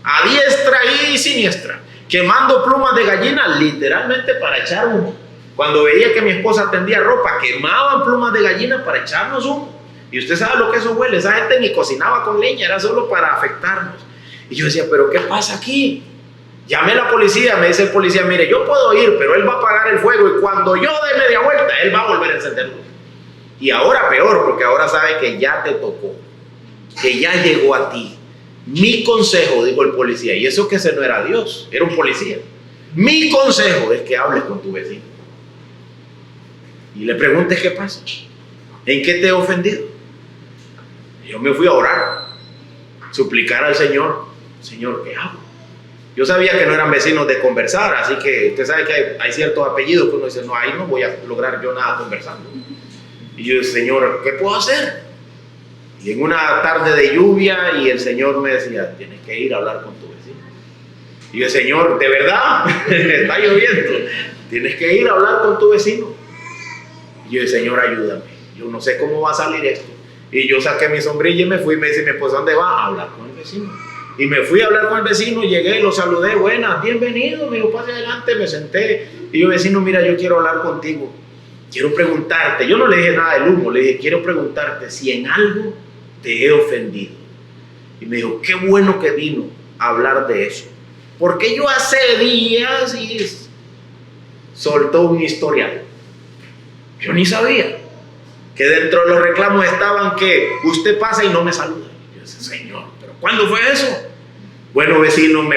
a diestra y siniestra, quemando plumas de gallina, literalmente para echar humo. Cuando veía que mi esposa tendía ropa, quemaban plumas de gallina para echarnos humo. Y usted sabe lo que eso huele. Esa gente ni cocinaba con leña, era solo para afectarnos. Y yo decía, ¿pero qué pasa aquí? Llamé a la policía, me dice el policía, mire, yo puedo ir, pero él va a apagar el fuego y cuando yo dé media vuelta, él va a volver a encenderlo. Y ahora peor, porque ahora sabe que ya te tocó, que ya llegó a ti. Mi consejo, dijo el policía, y eso que ese no era Dios, era un policía. Mi consejo es que hables con tu vecino y le preguntes qué pasa, en qué te he ofendido. Yo me fui a orar, suplicar al Señor, Señor, ¿qué hago? Yo sabía que no eran vecinos de conversar, así que usted sabe que hay ciertos apellidos que uno dice, no, ahí no voy a lograr yo nada conversando. Y yo dije, Señor, ¿qué puedo hacer? Y en una tarde de lluvia, y el Señor me decía, tienes que ir a hablar con tu vecino. Y yo, Señor, ¿de verdad? Está lloviendo. Tienes que ir a hablar con tu vecino. Y yo, Señor, ayúdame. Yo no sé cómo va a salir esto. Y yo saqué mi sombrilla y me fui. Me dice mi esposa, ¿dónde va? A hablar con el vecino. Y me fui a hablar con el vecino, llegué, lo saludé, buenas, bienvenido, me dijo, pase adelante, me senté. Y yo, vecino, mira, yo quiero hablar contigo. quiero preguntarte, yo no le dije nada del humo, le dije, quiero preguntarte si en algo te he ofendido. Y me dijo, qué bueno que vino a hablar de eso. Porque yo hace días y soltó un historial. Yo ni sabía que dentro de los reclamos estaban que usted pasa y no me saluda. Yo decía, Señor, ¿pero cuándo fue eso? Bueno, vecino,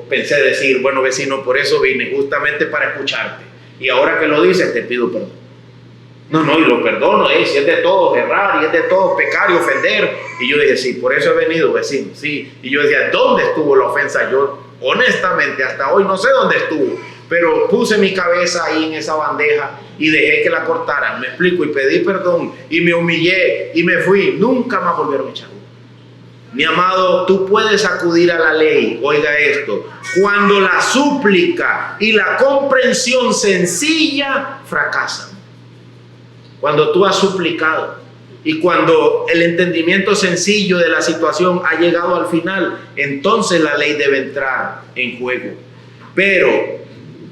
pensé decir, bueno, vecino, por eso vine, justamente para escucharte. Y ahora que lo dices, te pido perdón. No, y lo perdono, si es de todos errar, y es de todos pecar y ofender. Y yo dije, sí, por eso he venido, vecino, sí. Y yo decía, ¿dónde estuvo la ofensa? Yo, honestamente, hasta hoy no sé dónde estuvo, pero puse mi cabeza ahí en esa bandeja y dejé que la cortaran, me explico, y pedí perdón, y me humillé, y me fui. Nunca más volvieron a echar. Mi amado, tú puedes acudir a la ley, oiga esto, cuando la súplica y la comprensión sencilla fracasan. Cuando tú has suplicado y cuando el entendimiento sencillo de la situación ha llegado al final, entonces la ley debe entrar en juego. Pero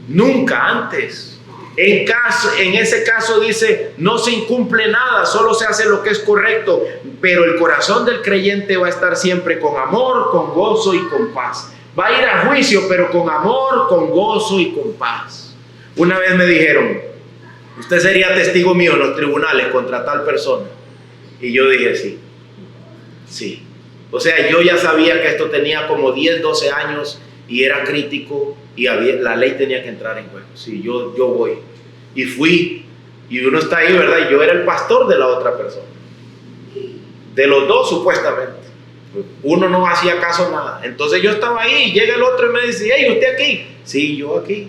nunca antes. En ese caso dice, no se incumple nada, solo se hace lo que es correcto, pero el corazón del creyente va a estar siempre con amor, con gozo y con paz. Va a ir a juicio, pero con amor, con gozo y con paz. Una vez me dijeron, usted sería testigo mío en los tribunales contra tal persona. Y yo dije, sí. O sea, yo ya sabía que esto tenía como 10, 12 años y era crítico y la ley tenía que entrar en juego. Sí, yo voy. Y fui. Y uno está ahí, ¿verdad? Y yo era el pastor de la otra persona. De los dos, supuestamente. Uno no hacía caso a nada. Entonces yo estaba ahí y llega el otro y me dice, hey, ¿usted aquí? Sí, yo aquí.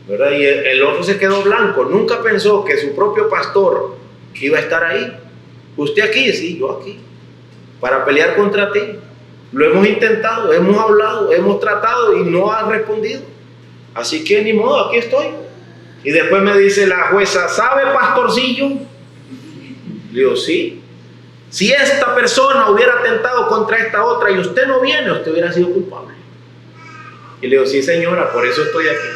¿Verdad? Y el otro se quedó blanco. Nunca pensó que su propio pastor iba a estar ahí. ¿Usted aquí? Sí, yo aquí. Para pelear contra ti. Lo hemos intentado, hemos hablado, hemos tratado y no ha respondido. Así que ni modo, aquí estoy. Y después me dice la jueza, ¿sabe, pastorcillo? Le digo, sí. Si esta persona hubiera atentado contra esta otra y usted no viene, usted hubiera sido culpable. Y le digo, sí, señora, por eso estoy aquí.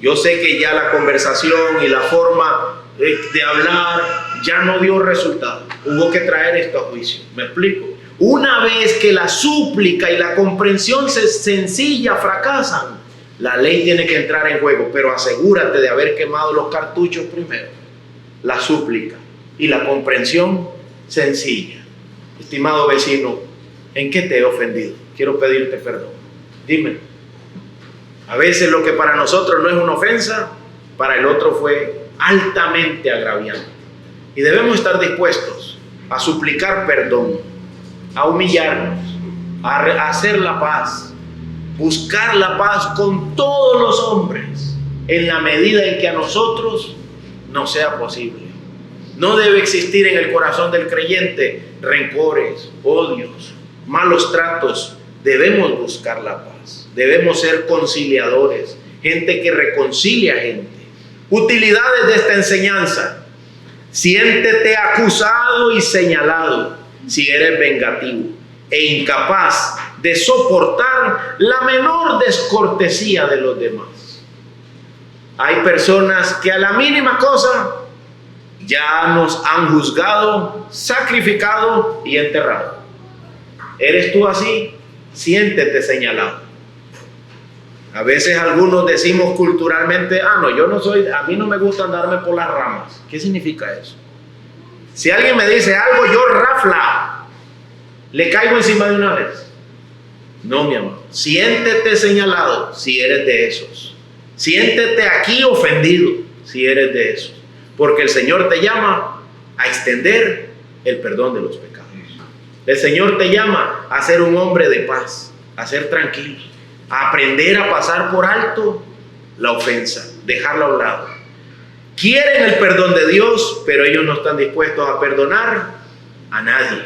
Yo sé que ya la conversación y la forma de hablar ya no dio resultado. Hubo que traer esto a juicio. ¿Me explico? Una vez que la súplica y la comprensión sencilla fracasan, la ley tiene que entrar en juego, pero asegúrate de haber quemado los cartuchos primero. La súplica y la comprensión sencilla. Estimado vecino, ¿en qué te he ofendido? Quiero pedirte perdón. Dime. A veces lo que para nosotros no es una ofensa, para el otro fue altamente agraviante. Y debemos estar dispuestos a suplicar perdón, a humillarnos, a hacer la paz, buscar la paz con todos los hombres en la medida en que a nosotros nos sea posible. No debe existir en el corazón del creyente rencores, odios, malos tratos. Debemos buscar la paz, debemos ser conciliadores, gente que reconcilia gente. Utilidades de esta enseñanza: siéntete acusado y señalado si eres vengativo e incapaz de soportar la menor descortesía de los demás. Hay personas que a la mínima cosa ya nos han juzgado, sacrificado y enterrado. ¿Eres tú así? Siéntete señalado. A veces algunos decimos culturalmente, yo no soy, a mí no me gusta andarme por las ramas. ¿Qué significa eso? Si alguien me dice algo, yo rafla, le caigo encima de una vez. No, mi amor. Siéntete señalado si eres de esos. Siéntete aquí ofendido si eres de esos. Porque el Señor te llama a extender el perdón de los pecados. El Señor te llama a ser un hombre de paz, a ser tranquilo, a aprender a pasar por alto la ofensa, dejarla a un lado. Quieren el perdón de Dios, pero ellos no están dispuestos a perdonar a nadie.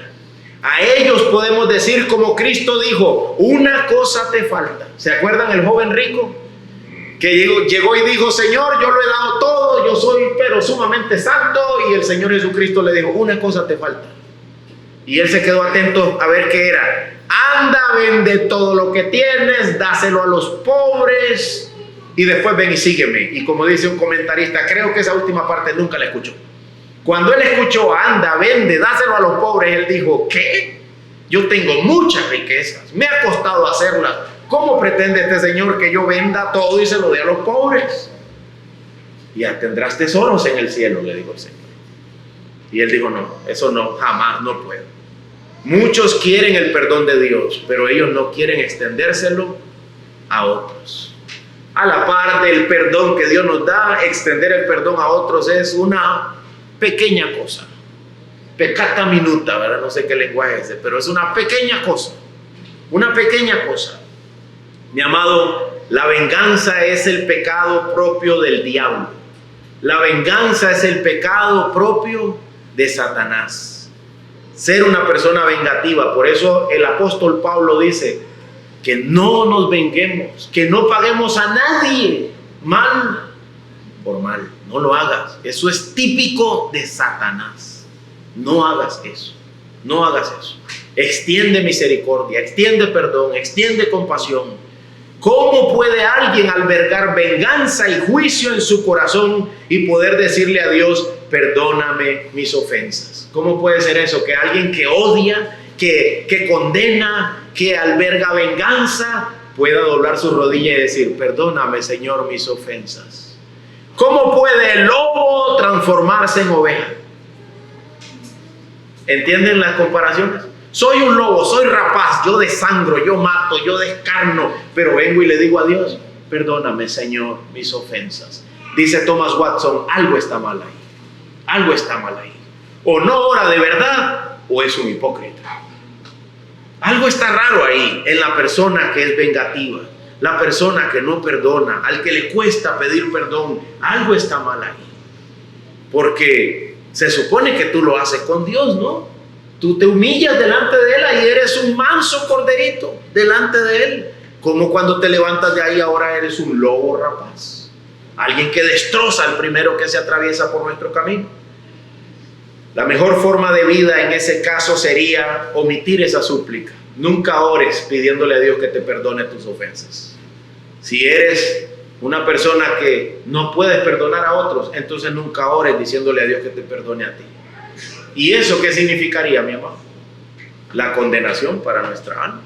A ellos podemos decir como Cristo dijo, una cosa te falta. ¿Se acuerdan el joven rico? Que llegó y dijo, Señor, yo lo he dado todo, yo soy pero sumamente santo. Y el Señor Jesucristo le dijo, una cosa te falta. Y él se quedó atento a ver qué era. Anda, vende todo lo que tienes, dáselo a los pobres y después ven y sígueme. Y como dice un comentarista, creo que esa última parte nunca la escuchó. Cuando él escuchó, anda, vende, dáselo a los pobres, él dijo, ¿qué? Yo tengo muchas riquezas, me ha costado hacerlas. ¿Cómo pretende este señor que yo venda todo y se lo dé a los pobres? Ya tendrás tesoros en el cielo, le dijo el Señor. Y él dijo, no, eso no, jamás, no puedo. Muchos quieren el perdón de Dios, pero ellos no quieren extendérselo a otros. A la par del perdón que Dios nos da, extender el perdón a otros es una pequeña cosa. Peccata minuta, ¿verdad? No sé qué lenguaje es ese, pero es una pequeña cosa. Una pequeña cosa. Mi amado, la venganza es el pecado propio del diablo. La venganza es el pecado propio de Satanás. Ser una persona vengativa. Por eso el apóstol Pablo dice que no nos venguemos, que no paguemos a nadie mal por mal. No lo hagas. Eso es típico de Satanás. No hagas eso. No hagas eso. Extiende misericordia, extiende perdón, extiende compasión. ¿Cómo puede alguien albergar venganza y juicio en su corazón y poder decirle a Dios, perdóname mis ofensas? ¿Cómo puede ser eso? Que alguien que odia, que condena, que alberga venganza, pueda doblar su rodilla y decir, perdóname, Señor, mis ofensas. ¿Cómo puede el lobo transformarse en oveja? ¿Entienden las comparaciones? Soy un lobo, soy rapaz, yo desangro, yo mato, yo descarno, pero vengo y le digo a Dios, perdóname, Señor, mis ofensas. Dice Thomas Watson, algo está mal ahí, algo está mal ahí. O no ora de verdad, o es un hipócrita. Algo está raro ahí en la persona que es vengativa, la persona que no perdona, al que le cuesta pedir perdón. Algo está mal ahí. Porque se supone que tú lo haces con Dios, ¿no? Tú te humillas delante de Él y eres un manso corderito delante de Él. Como cuando te levantas de ahí, ahora eres un lobo rapaz. Alguien que destroza al primero que se atraviesa por nuestro camino. La mejor forma de vida en ese caso sería omitir esa súplica. Nunca ores pidiéndole a Dios que te perdone tus ofensas. Si eres una persona que no puedes perdonar a otros, entonces nunca ores diciéndole a Dios que te perdone a ti. ¿Y eso qué significaría, mi amado? La condenación para nuestra alma.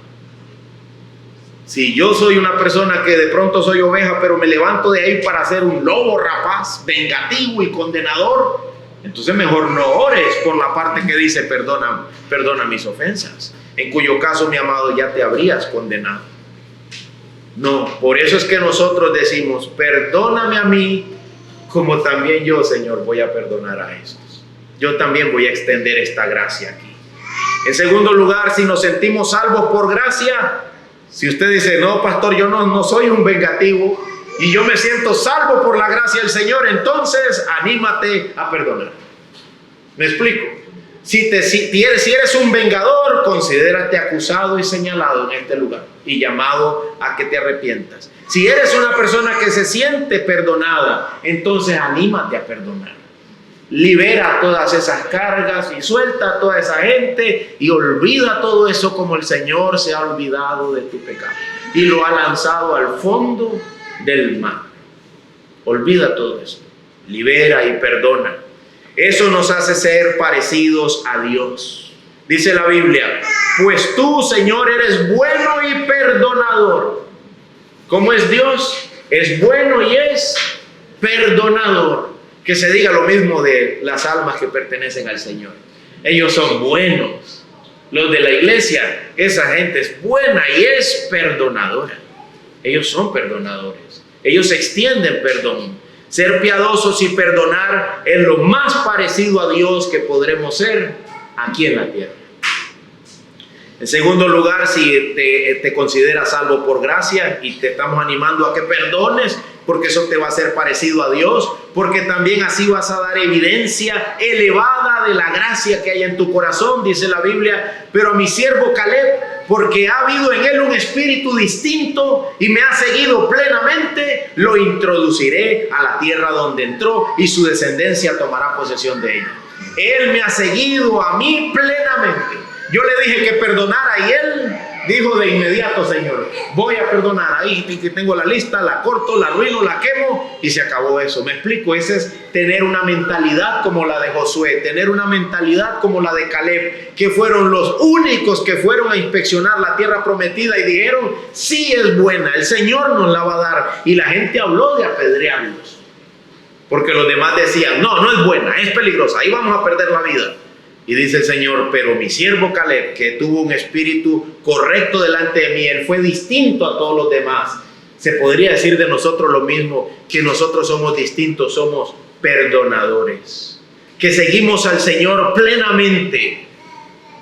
Si yo soy una persona que de pronto soy oveja, pero me levanto de ahí para ser un lobo rapaz, vengativo y condenador, entonces mejor no ores por la parte que dice perdona mis ofensas, en cuyo caso, mi amado, ya te habrías condenado. No, por eso es que nosotros decimos, perdóname a mí, como también yo, Señor, voy a perdonar a estos. Yo también voy a extender esta gracia aquí. En segundo lugar, si nos sentimos salvos por gracia, si usted dice, no, pastor, yo no soy un vengativo y yo me siento salvo por la gracia del Señor, entonces anímate a perdonar. ¿Me explico? Si eres un vengador, considérate acusado y señalado en este lugar y llamado a que te arrepientas. Si eres una persona que se siente perdonada, entonces anímate a perdonar. Libera todas esas cargas y suelta a toda esa gente y olvida todo eso como el Señor se ha olvidado de tu pecado y lo ha lanzado al fondo del mar. Olvida todo eso. Libera y perdona. Eso nos hace ser parecidos a Dios. Dice la Biblia, pues tú, Señor, eres bueno y perdonador. ¿Cómo es Dios? Es bueno y es perdonador. Que se diga lo mismo de las almas que pertenecen al Señor. Ellos son buenos. Los de la iglesia, esa gente es buena y es perdonadora. Ellos son perdonadores. Ellos extienden perdón. Ser piadosos y perdonar es lo más parecido a Dios que podremos ser aquí en la tierra. En segundo lugar, si te consideras salvo por gracia y te estamos animando a que perdones, porque eso te va a hacer parecido a Dios, porque también así vas a dar evidencia elevada de la gracia que hay en tu corazón, dice la Biblia. Pero a mi siervo Caleb, porque ha habido en él un espíritu distinto y me ha seguido plenamente, lo introduciré a la tierra donde entró y su descendencia tomará posesión de ella. Él me ha seguido a mí plenamente. Yo le dije que perdonara y él dijo de inmediato, Señor, voy a perdonar. Ahí tengo la lista, la corto, la arruino, la quemo y se acabó eso. Me explico, ese es tener una mentalidad como la de Josué, tener una mentalidad como la de Caleb, que fueron los únicos que fueron a inspeccionar la tierra prometida y dijeron, sí es buena, el Señor nos la va a dar. Y la gente habló de apedrearlos, porque los demás decían, no, no es buena, es peligrosa, ahí vamos a perder la vida. Y dice el Señor, pero mi siervo Caleb, que tuvo un espíritu correcto delante de mí, él fue distinto a todos los demás. Se podría decir de nosotros lo mismo, que nosotros somos distintos, somos perdonadores, que seguimos al Señor plenamente.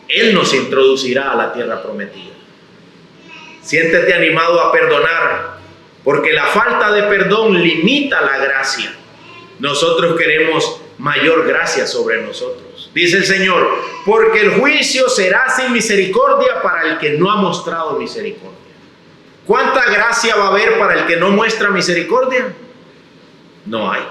Él nos introducirá a la tierra prometida. Siéntete animado a perdonar, porque la falta de perdón limita la gracia. Nosotros queremos mayor gracia sobre nosotros. Dice el Señor, porque el juicio será sin misericordia para el que no ha mostrado misericordia. ¿Cuánta gracia va a haber para el que no muestra misericordia? No hay.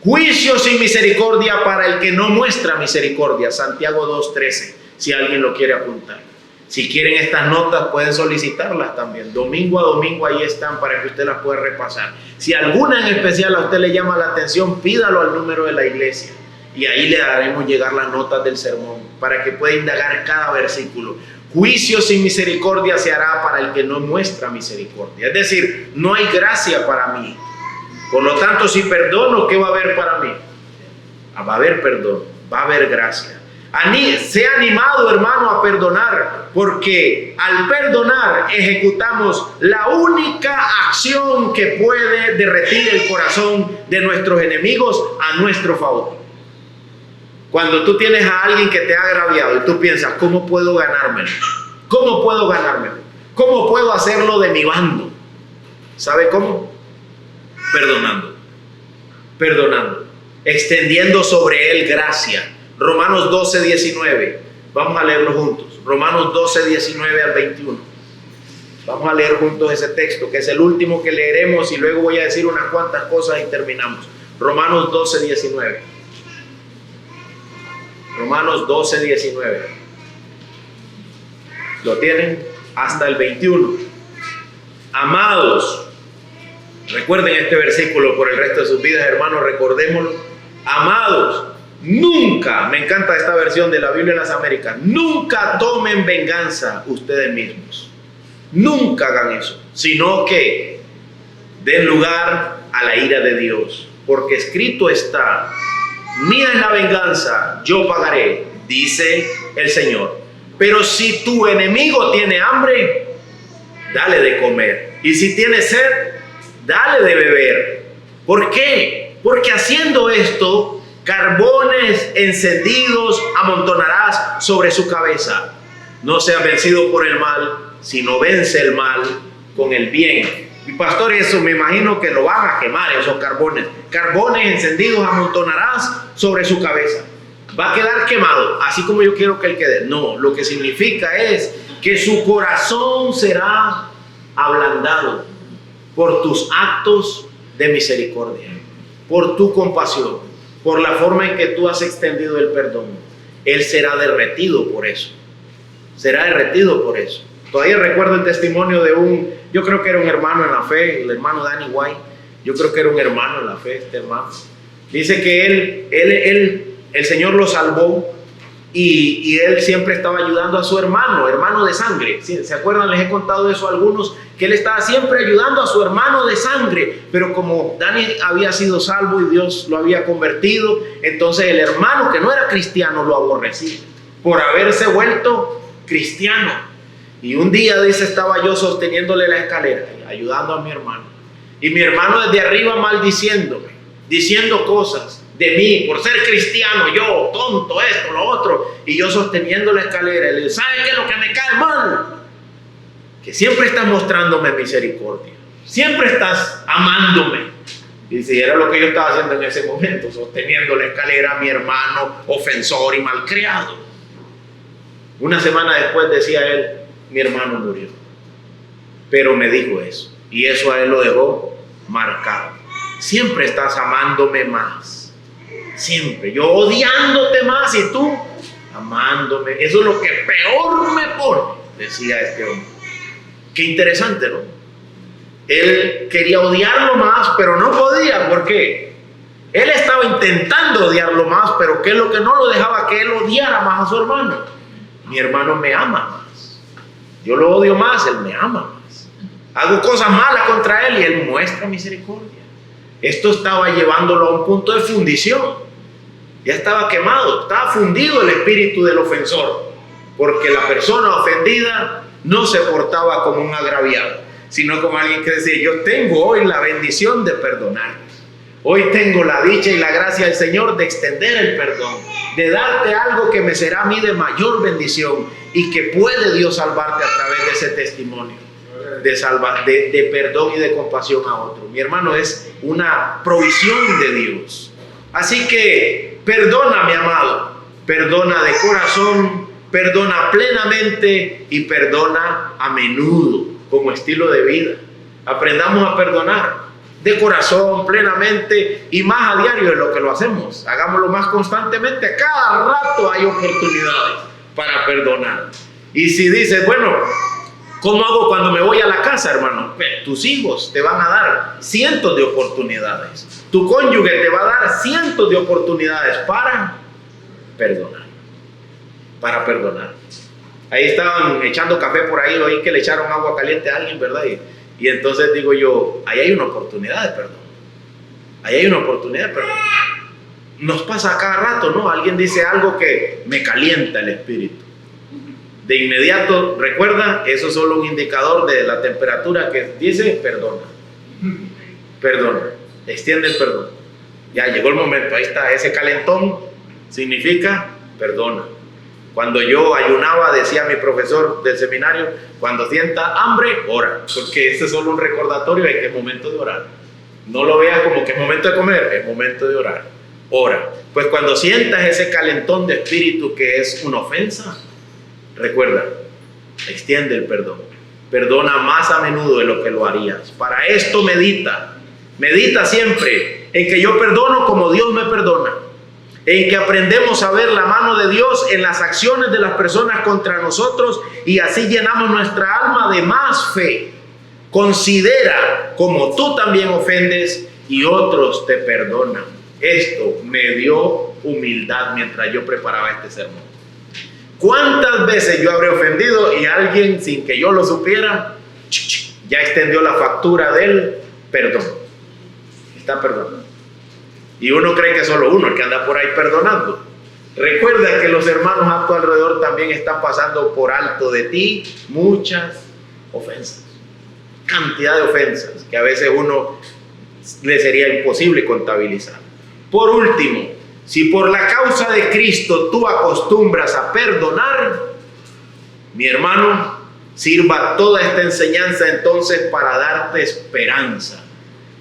Juicio sin misericordia para el que no muestra misericordia. Santiago 2:13, si alguien lo quiere apuntar. Si quieren estas notas pueden solicitarlas también. Domingo a domingo ahí están para que usted las pueda repasar. Si alguna en especial a usted le llama la atención, pídalo al número de la iglesia. Y ahí le haremos llegar las notas del sermón para que pueda indagar cada versículo. Juicio sin misericordia se hará para el que no muestra misericordia. Es decir, no hay gracia para mí. Por lo tanto, si perdono, ¿qué va a haber para mí? Va a haber perdón, va a haber gracia. Sea animado, hermano, a perdonar, porque al perdonar ejecutamos la única acción que puede derretir el corazón de nuestros enemigos a nuestro favor. Cuando tú tienes a alguien que te ha agraviado y tú piensas, ¿cómo puedo ganármelo? ¿Cómo puedo ganármelo? ¿Cómo puedo hacerlo de mi bando? ¿Sabe cómo? Perdonando. Perdonando. Extendiendo sobre él gracia. Romanos 12:19. Vamos a leerlo juntos. Romanos 12:19 al 21. Vamos a leer juntos ese texto, que es el último que leeremos, y luego voy a decir unas cuantas cosas y terminamos. Romanos 12:19. Romanos 12:19. ¿Lo tienen? Hasta el 21. Amados, recuerden este versículo por el resto de sus vidas, hermanos, recordémoslo. Amados, nunca, me encanta esta versión de la Biblia de las Américas, nunca tomen venganza ustedes mismos. Nunca hagan eso, sino que den lugar a la ira de Dios, porque escrito está, mía es la venganza, yo pagaré, dice el Señor. Pero si tu enemigo tiene hambre, dale de comer. Y si tiene sed, dale de beber. ¿Por qué? Porque haciendo esto, carbones encendidos amontonarás sobre su cabeza. No seas vencido por el mal, sino vence el mal con el bien. Y pastor, eso me imagino que lo van a quemar, esos carbones. Carbones encendidos amontonarás sobre su cabeza. Va a quedar quemado, así como yo quiero que él quede. No, lo que significa es que su corazón será ablandado por tus actos de misericordia, por tu compasión, por la forma en que tú has extendido el perdón. Él será derretido por eso. Será derretido por eso. Todavía recuerdo el testimonio de yo creo que era un hermano en la fe, el hermano Danny White. Yo creo que era un hermano en la fe, este hermano. Dice que el Señor lo salvó y él siempre estaba ayudando a su hermano de sangre. ¿Se acuerdan? Les he contado eso a algunos, que él estaba siempre ayudando a su hermano de sangre. Pero como Danny había sido salvo y Dios lo había convertido, entonces el hermano que no era cristiano lo aborrecía por haberse vuelto cristiano. Y un día, dice, estaba yo sosteniéndole la escalera, ayudando a mi hermano. Y mi hermano desde arriba maldiciéndome, diciendo cosas de mí por ser cristiano, yo, tonto, esto, lo otro. Y yo sosteniendo la escalera, y le digo, ¿sabe qué es lo que me cae mal? Que siempre estás mostrándome misericordia, siempre estás amándome. Y si era lo que yo estaba haciendo en ese momento, sosteniendo la escalera a mi hermano ofensor y malcriado. Una semana después decía él, mi hermano murió, pero me dijo eso, y eso a él lo dejó marcado. Siempre estás amándome más, siempre, yo odiándote más y tú amándome. Eso es lo que peor me pone, decía este hombre. Qué interesante, ¿no? Él quería odiarlo más, pero no podía. ¿Por qué? Él estaba intentando odiarlo más, pero ¿qué es lo que no lo dejaba que él odiara más a su hermano? Mi hermano me ama más. Yo lo odio más, él me ama más. Hago cosas malas contra él y él muestra misericordia. Esto estaba llevándolo a un punto de fundición. Ya estaba quemado, estaba fundido el espíritu del ofensor, porque la persona ofendida no se portaba como un agraviado, sino como alguien que decía: yo tengo hoy la bendición de perdonar. Hoy tengo la dicha y la gracia del Señor de extender el perdón, de darte algo que me será a mí de mayor bendición y que puede Dios salvarte a través de ese testimonio de perdón y de compasión a otro. Mi hermano, es una provisión de Dios. Así que perdona, mi amado, perdona de corazón, perdona plenamente y perdona a menudo como estilo de vida. Aprendamos a perdonar de corazón, plenamente y más a diario de lo que lo hacemos. Hagámoslo más constantemente. A cada rato hay oportunidades para perdonar. Y si dices, bueno, ¿cómo hago cuando me voy a la casa, hermano? Tus hijos te van a dar cientos de oportunidades. Tu cónyuge te va a dar cientos de oportunidades para perdonar. Para perdonar. Ahí estaban echando café por ahí, oí que le echaron agua caliente a alguien, ¿verdad? Y entonces digo yo, ahí hay una oportunidad de perdón. Ahí hay una oportunidad de perdón. Nos pasa a cada rato, ¿no? Alguien dice algo que me calienta el espíritu. De inmediato, recuerda, eso es solo un indicador de la temperatura que dice perdona. Perdona. Extiende el perdón. Ya llegó el momento, ahí está, ese calentón significa perdona. Cuando yo ayunaba, decía mi profesor del seminario, cuando sienta hambre, ora, porque ese es solo un recordatorio de que es momento de orar. No lo veas como que es momento de comer, es momento de orar. Ora. Pues cuando sientas ese calentón de espíritu que es una ofensa, recuerda, extiende el perdón. Perdona más a menudo de lo que lo harías. Para esto medita. Medita siempre en que yo perdono como Dios me perdona. En que aprendemos a ver la mano de Dios en las acciones de las personas contra nosotros y así llenamos nuestra alma de más fe. Considera como tú también ofendes y otros te perdonan. Esto me dio humildad mientras yo preparaba este sermón. ¿Cuántas veces yo habré ofendido y alguien, sin que yo lo supiera, ya extendió la factura del perdón? Está perdonando. Y uno cree que solo uno el que anda por ahí perdonando. Recuerda que los hermanos a tu alrededor también están pasando por alto de ti muchas ofensas. Cantidad de ofensas que a veces uno le sería imposible contabilizar. Por último, si por la causa de Cristo tú acostumbras a perdonar, mi hermano, sirva toda esta enseñanza entonces para darte esperanza.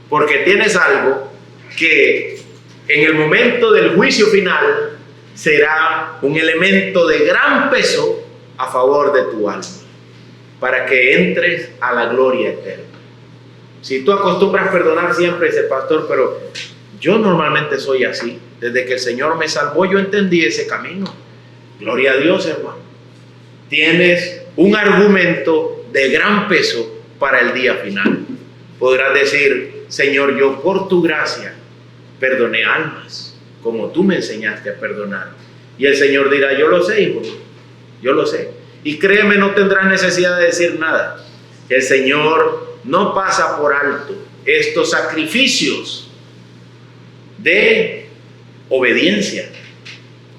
Porque tienes algo que en el momento del juicio final será un elemento de gran peso a favor de tu alma, para que entres a la gloria eterna. Si tú acostumbras a perdonar siempre, dice pastor, pero yo normalmente soy así. Desde que el Señor me salvó, yo entendí ese camino. Gloria a Dios, hermano. Tienes un argumento de gran peso para el día final. Podrás decir, Señor, yo por tu gracia perdoné almas, como tú me enseñaste a perdonar. Y el Señor dirá, yo lo sé, hijo, yo lo sé. Y créeme, no tendrás necesidad de decir nada. El Señor no pasa por alto estos sacrificios de obediencia.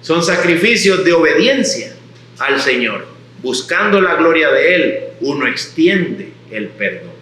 Son sacrificios de obediencia al Señor. Buscando la gloria de Él, uno extiende el perdón.